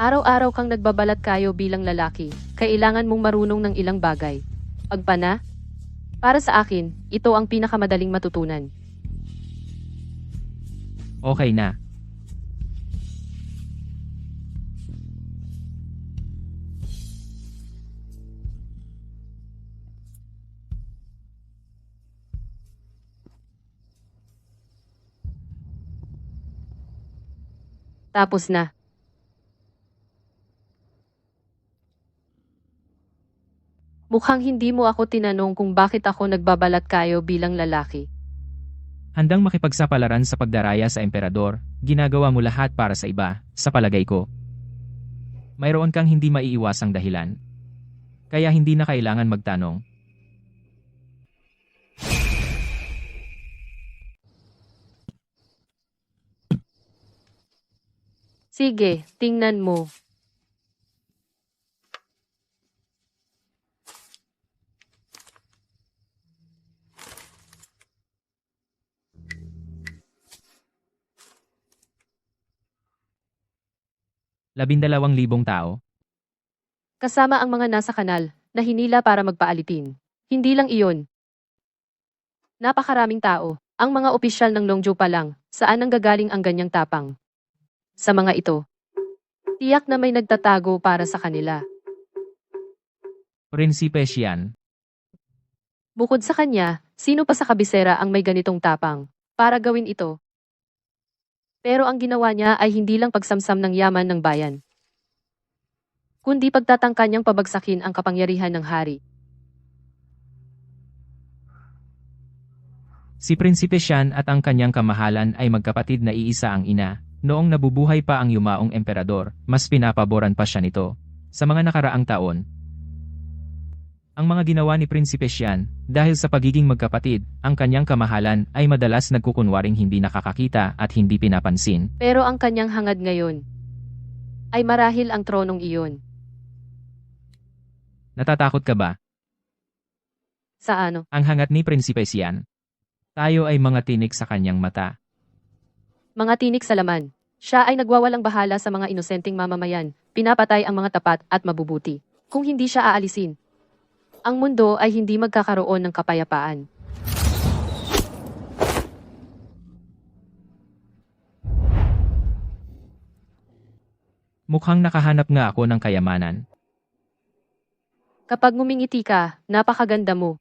Araw-araw kang nagbabalat kayo bilang lalaki. Kailangan mong marunong ng ilang bagay. Pagpana? Para sa akin, ito ang pinakamadaling matutunan. Okay na. Tapos na. Mukhang hindi mo ako tinanong kung bakit ako nagbabalat kayo bilang lalaki. Handang makipagsapalaran sa pagdaraya sa emperador, ginagawa mo lahat para sa iba, sa palagay ko. Mayroon kang hindi maiiwasang dahilan. Kaya hindi na kailangan magtanong. Sige, tingnan mo. $12,000 tao. Kasama ang mga nasa kanal, na hinila para magpaalipin. Hindi lang iyon. Napakaraming tao, ang mga opisyal ng Longzhou pa lang, saan ang gagaling ang ganyang tapang? Sa mga ito, tiyak na may nagtatago para sa kanila. Prinsipe Xian. Bukod sa kanya, sino pa sa kabisera ang may ganitong tapang para gawin ito? Pero ang ginawa niya ay hindi lang pagsamsam ng yaman ng bayan, kundi pagtatangka niyang pabagsakin ang kapangyarihan ng hari. Si Prinsipe Xian at ang kanyang kamahalan ay magkapatid na iisa ang ina. Noong nabubuhay pa ang yumaong emperador, mas pinapaboran pa siya nito. Sa mga nakaraang taon, ang mga ginawa ni Prinsipe Xian, dahil sa pagiging magkapatid, ang kanyang kamahalan ay madalas nagkukunwaring hindi nakakakita at hindi pinapansin. Pero ang kanyang hangad ngayon ay marahil ang tronong iyon. Natatakot ka ba? Sa ano? Ang hangat ni Prinsipe Xian. Tayo ay mga tinik sa kanyang mata. Mga tinik sa laman. Siya ay nagwawalang bahala sa mga inosenteng mamamayan, pinapatay ang mga tapat at mabubuti. Kung hindi siya aalisin, ang mundo ay hindi magkakaroon ng kapayapaan. Mukhang nakahanap nga ako ng kayamanan. Kapag ngumingiti ka, napakaganda mo.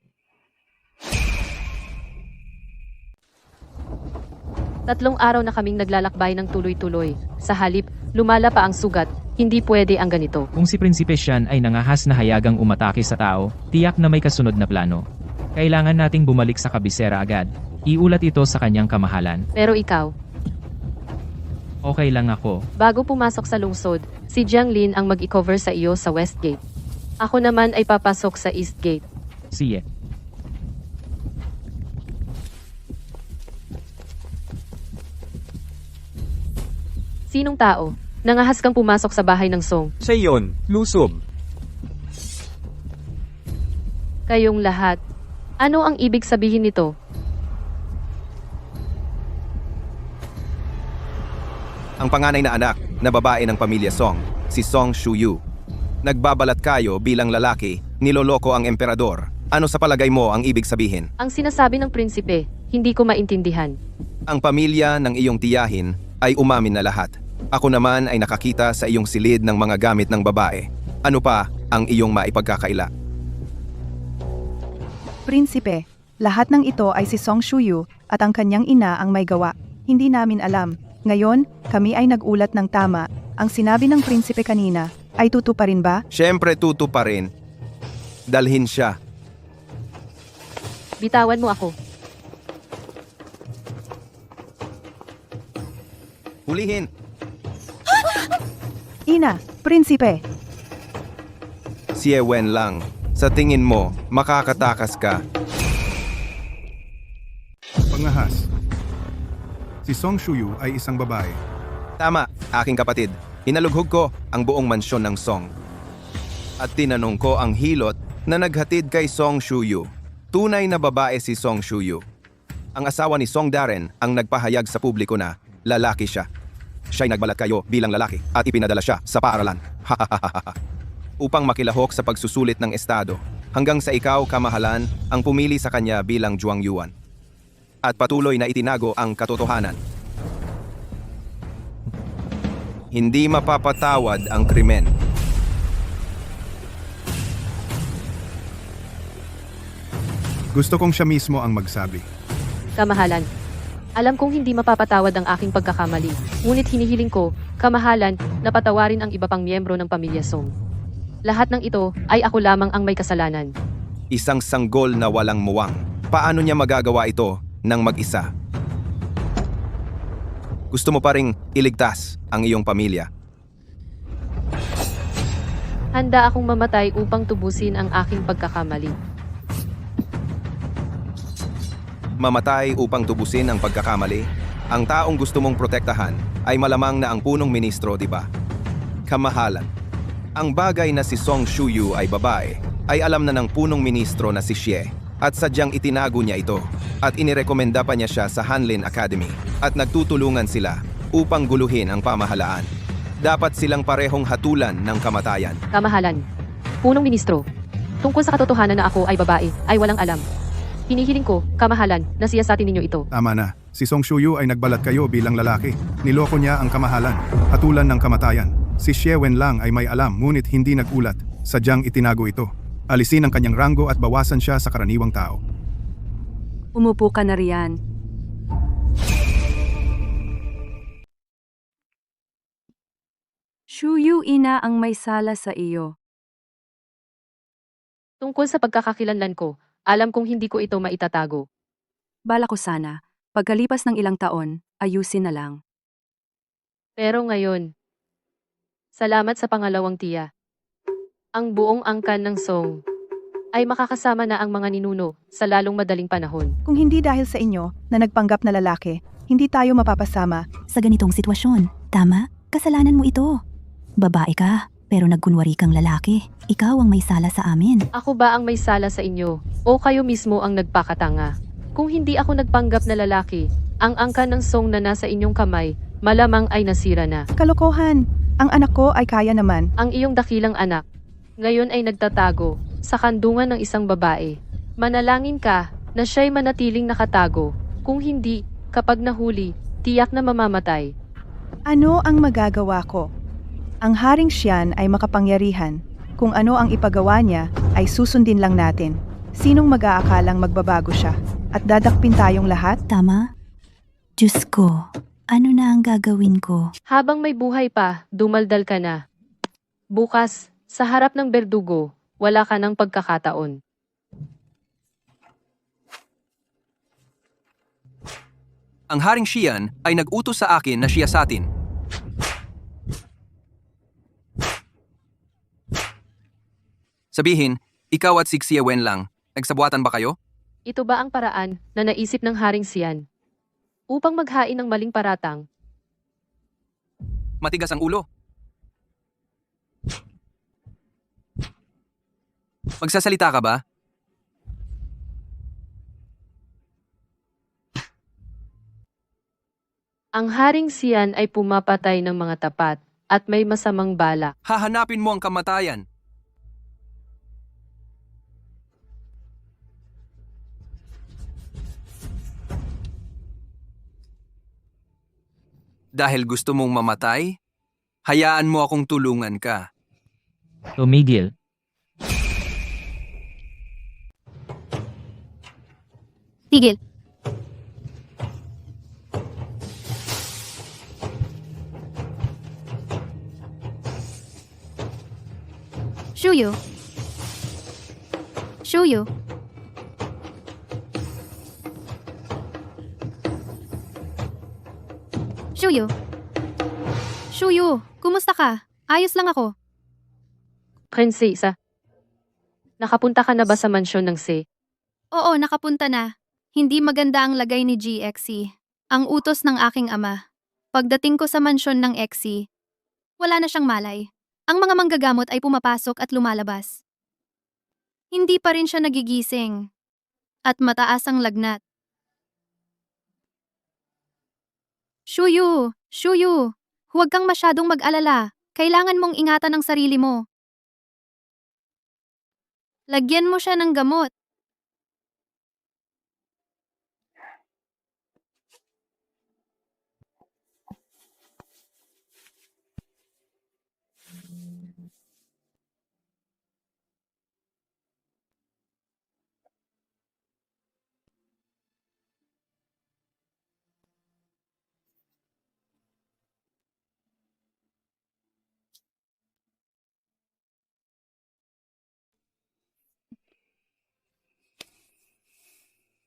3 araw na kaming naglalakbay ng tuloy-tuloy. Sa halip, lumala pa ang sugat. Hindi pwede ang ganito. Kung si Prinsipe Sian ay nangahas na hayagang umatake sa tao, tiyak na may kasunod na plano. Kailangan nating bumalik sa kabisera agad. Iulat ito sa kanyang kamahalan. Pero ikaw, Okay lang ako. bago pumasok sa lungsod, si Jiang Lin ang mag-i-cover sa iyo sa West Gate. Ako naman ay papasok sa East Gate. Sige. Sinong tao? Nangahas kang pumasok sa bahay ng Song. Siya yon, lusob. Kayong lahat. Ano ang ibig sabihin nito? Ang panganay na anak na babae ng pamilya Song, si Song Shuyu. Nagbabalat kayo bilang lalaki, niloloko ang emperador. Ano sa palagay mo ang ibig sabihin? Ang sinasabi ng prinsipe, hindi ko maintindihan. Ang pamilya ng iyong tiyahin ay umamin na lahat. Ako naman ay nakakita sa iyong silid ng mga gamit ng babae. Ano pa ang iyong maipagkakaila? Prinsipe, lahat ng ito ay si Song Shuyu at ang kanyang ina ang may gawa. Hindi namin alam. Ngayon, kami ay nagulat ng tama. Ang sinabi ng prinsipe kanina ay tutuparin ba? Siyempre tuto pa rin. Dalhin siya. Bitawan mo ako. Hulihin. Ina, prinsipe. Si Ewen lang. Sa tingin mo, makakatakas ka. Pangahas. Si Song Shuyu ay isang babae. Tama, aking kapatid. Inalughog ko ang buong mansyon ng Song. At tinanong ko ang hilot na naghatid kay Song Shuyu. Tunay na babae si Song Shuyu. Ang asawa ni Song Darren ang nagpahayag sa publiko na lalaki siya. Siya'y nagbalat kayo bilang lalaki at ipinadala siya sa paaralan. Upang makilahok sa pagsusulit ng estado, hanggang sa ikaw, kamahalan, ang pumili sa kanya bilang Zhuang Yuan. At patuloy na itinago ang katotohanan. Hindi mapapatawad ang krimen. Gusto kong siya mismo ang magsabi. Kamahalan. Alam kong hindi mapapatawad ang aking pagkakamali. Ngunit hinihiling ko, kamahalan, na patawarin ang iba pang miyembro ng pamilya Song. Lahat ng ito ay ako lamang ang may kasalanan. Isang sanggol na walang muwang. Paano niya magagawa ito ng mag-isa? Gusto mo pa ring iligtas ang iyong pamilya. Handa akong mamatay upang tubusin ang aking pagkakamali. Mamatay upang tubusin ang pagkakamali? Ang taong gusto mong protektahan ay malamang na ang punong ministro, di ba? Kamahalan. Ang bagay na si Song Shuyu ay babae, ay alam na ng punong ministro na si Xie, at sadyang itinago niya ito, at inirekomenda pa niya siya sa Hanlin Academy, at nagtutulungan sila upang guluhin ang pamahalaan. Dapat silang parehong hatulan ng kamatayan. Kamahalan. Punong ministro. Tungkol sa katotohanan na ako ay babae, ay walang alam. Hinihiling ko, kamahalan, na siyasatin ninyo ito. Tama na. Si Song Shuyu ay nagbalat kayo bilang lalaki. Niloko niya ang kamahalan, hatulan ng kamatayan. Si Xie Wen lang ay may alam ngunit hindi nagulat. Sadyang itinago ito. Alisin ang kanyang ranggo at bawasan siya sa karaniwang tao. Umupo ka na riyan. Shuyu ina ang may sala sa iyo. Tungkol sa pagkakakilanlan ko, alam kong hindi ko ito maitatago. Bala ko sana, pagkalipas ng ilang taon, ayusin na lang. Pero ngayon, salamat sa pangalawang tiya. Ang buong angkan ng Song ay makakasama na ang mga ninuno sa lalong madaling panahon. Kung hindi dahil sa inyo na nagpanggap na lalaki, hindi tayo mapapasama. Sa ganitong sitwasyon, tama? Kasalanan mo ito. Babae ka, pero nagkunwari kang lalaki. Ikaw ang may sala sa amin. Ako ba ang may sala sa inyo o kayo mismo ang nagpakatanga? Kung hindi ako nagpanggap na lalaki, ang angkan ng Song na nasa inyong kamay malamang ay nasira na. Kalokohan! Ang anak ko ay kaya naman. Ang iyong dakilang anak ngayon ay nagtatago sa kandungan ng isang babae. Manalangin ka na siya'y manatiling nakatago. Kung hindi, kapag nahuli, tiyak na mamamatay. Ano ang magagawa ko? Ang Haring Xian ay makapangyarihan. Kung ano ang ipagawa niya, ay susundin lang natin. Sinong mag-aakalang magbabago siya? At dadakpin tayong lahat? Tama? Diyos ko, ano na ang gagawin ko? Habang may buhay pa, dumaldal ka na. Bukas, sa harap ng berdugo, wala ka ng pagkakataon. Ang Haring Xian ay nag-utos sa akin na siyasatin. Sabihin, ikaw at si Xie Wen lang, nagsabuatan ba kayo? Ito ba ang paraan na naisip ng Haring Xian? Upang maghain ng maling paratang, Matigas ang ulo. Magsasalita ka ba? ang Haring Xian ay pumapatay ng mga tapat at may masamang balak. Hahanapin mo ang kamatayan. Dahil gusto mong mamatay, hayaan mo akong tulungan ka. Tumigil. Tigil. Shuyu. Shuyu. Shuyu. Shuyu, kumusta ka? Ayos lang ako. Prinsesa, nakapunta ka na ba sa mansyon ng Se? Oo, nakapunta na. Hindi maganda ang lagay ni GXC. Ang utos ng aking ama. Pagdating ko sa mansyon ng XC, wala na siyang malay. Ang mga manggagamot ay pumapasok at lumalabas. Hindi pa rin siya nagigising. At mataas ang lagnat. Shuyu! Shuyu! Huwag kang masyadong mag-alala. Kailangan mong ingatan ang sarili mo. Lagyan mo siya ng gamot.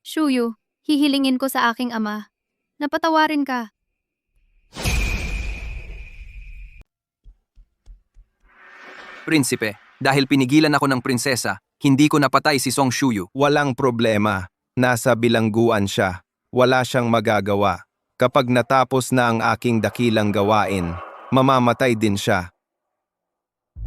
Shuyu, hihilingin ko sa aking ama. Napatawarin ka. Prinsipe, dahil pinigilan ako ng prinsesa, hindi ko napatay si Song Shuyu. Walang problema. Nasa bilangguan siya. Wala siyang magagawa. Kapag natapos na ang aking dakilang gawain, mamamatay din siya.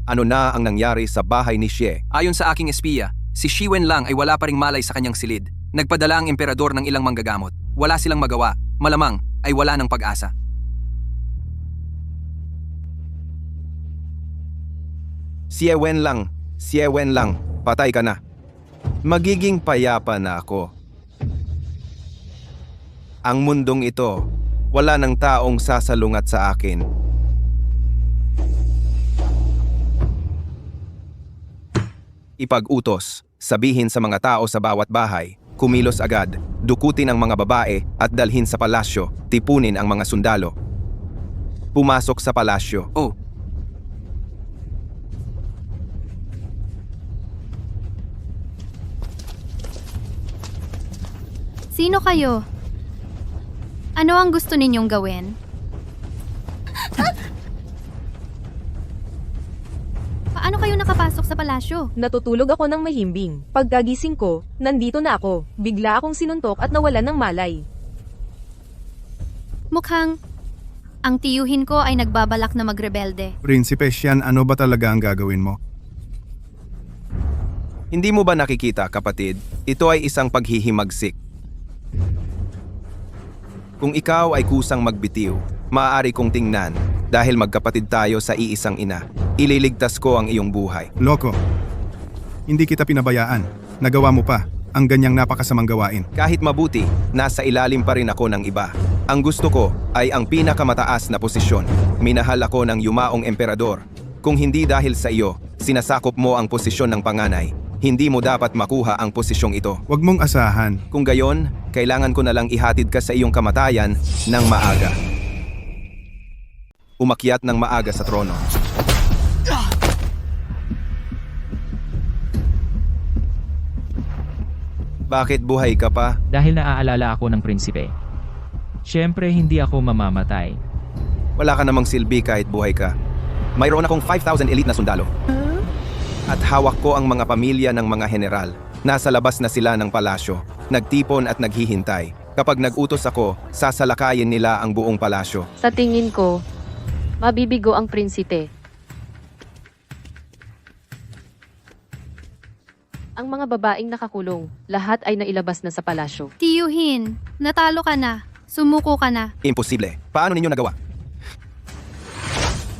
Ano na ang nangyari sa bahay ni Xie? Ayon sa aking espiya, si Xi Wen lang ay wala pa ring malay sa kanyang silid. Nagpadala ang emperador ng ilang manggagamot. Wala silang magawa. Malamang ay wala ng pag-asa. Xie Wen lang, patay ka na. Magiging payapa na ako. Ang mundong ito, wala ng taong sasalungat sa akin. Ipag-utos, sabihin sa mga tao sa bawat bahay, kumilos agad, dukutin ang mga babae at dalhin sa palasyo, tipunin ang mga sundalo. Pumasok sa palasyo. Oh, Sino kayo? Ano ang gusto ninyong gawin? Paano kayo nakapasok sa palasyo? Natutulog ako ng mahimbing. Pagkagising ko, nandito na ako. Bigla akong sinuntok at nawalan ng malay. Mukhang ang tiyuhin ko ay nagbabalak na magrebelde. Prinsipe Xian, ano ba talaga ang gagawin mo? Hindi mo ba nakikita, kapatid? Ito ay isang paghihimagsik. Kung ikaw ay kusang magbitiw, maaari kong tingnan dahil magkapatid tayo sa iisang ina. Ililigtas ko ang iyong buhay. Loko. Hindi kita pinabayaan. Nagawa mo pa ang ganyang napakasamang gawain. Kahit mabuti, nasa ilalim pa rin ako ng iba. Ang gusto ko ay ang pinakamataas na posisyon. Minahal ako ng yumaong emperador. Kung hindi dahil sa iyo, sinasakop mo ang posisyon ng panganay. Hindi mo dapat makuha ang posisyong ito. Huwag mong asahan. Kung gayon, kailangan ko na lang ihatid ka sa iyong kamatayan ng maaga. Umakyat ng maaga sa trono. Bakit buhay ka pa? Dahil naaalala ako ng prinsipe. Siyempre hindi ako mamamatay. Wala ka namang silbi kahit buhay ka. Mayroon akong 5,000 elite na sundalo. At hawak ko ang mga pamilya ng mga general. Nasa labas na sila ng palasyo. Nagtipon at naghihintay. Kapag nag-utos ako, sasalakayin nila ang buong palasyo. Sa tingin ko, mabibigo ang prinsipe. Ang mga babaeng nakakulong, lahat ay nailabas na sa palasyo. Tiyuhin, natalo ka na. Sumuko ka na. Imposible. Paano ninyo nagawa?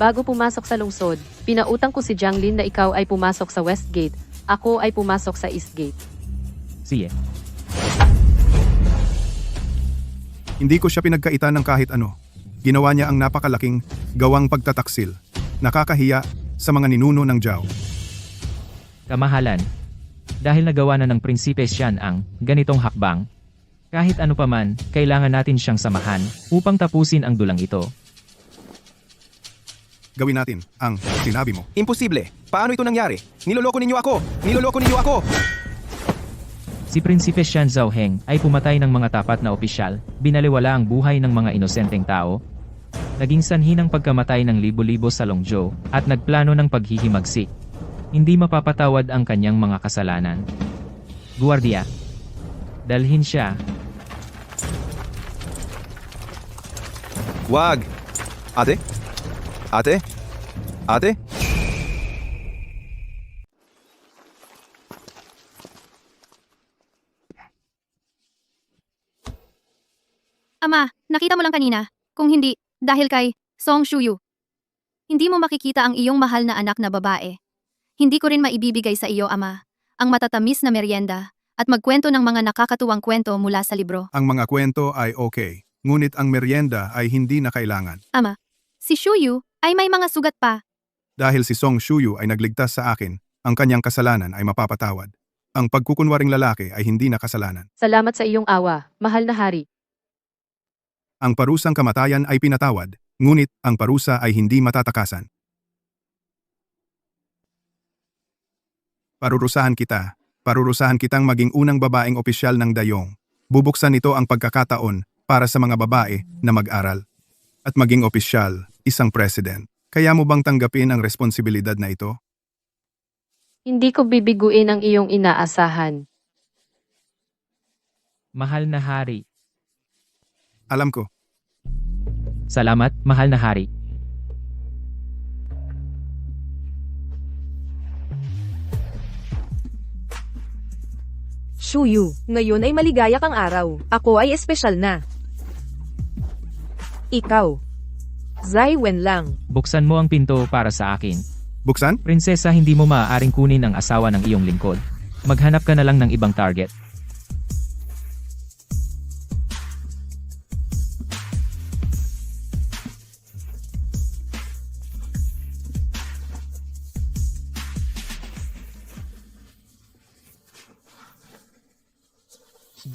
Bago pumasok sa lungsod, pinautang ko si Jianglin na ikaw ay pumasok sa West Gate, ako ay pumasok sa East Gate. Sige. Hindi ko siya pinagkaitan ng kahit ano. Ginawa niya ang napakalaking gawang pagtataksil. Nakakahiya sa mga ninuno ng Zhao. Kamahalan. Dahil nagawa na ng prinsipe Xian ang ganitong hakbang, kahit ano paman, kailangan natin siyang samahan upang tapusin ang dulang ito. Gawin natin ang sinabi mo. Imposible. Paano ito nangyari? Niloloko ninyo ako! Niloloko ninyo ako! Si Prinsipe Xian Zhaoheng ay pumatay ng mga tapat na opisyal, binaliwala ang buhay ng mga inosenteng tao, naging sanhi ng pagkamatay ng libo-libo sa Longzhou, at nagplano ng paghihimagsik. Hindi mapapatawad ang kanyang mga kasalanan. Guardia. Dalhin siya. Wag! Ate? Ate? Ate? Ama, nakita mo lang kanina. Kung hindi, dahil kay Song Shuyu. Hindi mo makikita ang iyong mahal na anak na babae. Hindi ko rin maibibigay sa iyo, Ama, ang matatamis na merienda at magkwento ng mga nakakatuwang kwento mula sa libro. Ang mga kwento ay okay, ngunit ang merienda ay hindi na kailangan. Ama, si Shuyu ay may mga sugat pa. Dahil si Song Shuyu ay nagligtas sa akin, ang kanyang kasalanan ay mapapatawad. Ang pagkukunwaring lalaki ay hindi na kasalanan. Salamat sa iyong awa, mahal na hari. Ang parusang kamatayan ay pinatawad, ngunit ang parusa ay hindi matatakasan. Parurusahan kitang maging unang babaeng opisyal ng Dayong. Bubuksan nito ang pagkakataon para sa mga babae na mag-aral. At maging opisyal, isang president. Kaya mo bang tanggapin ang responsibilidad na ito? Hindi ko bibiguin ang iyong inaasahan. Mahal na hari. Alam ko. Salamat, mahal na hari. Shuyu, ngayon ay maligaya kang araw. Ako ay espesyal na. Ikaw. Zai Wen lang. Buksan mo ang pinto para sa akin. Buksan? Prinsesa, hindi mo maaaring kunin ang asawa ng iyong lingkod. Maghanap ka na lang ng ibang target.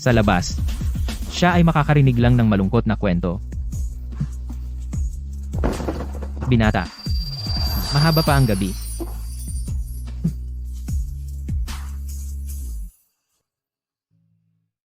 Sa labas, siya ay makakarinig lang ng malungkot na kwento. Binata. Mahaba pa ang gabi.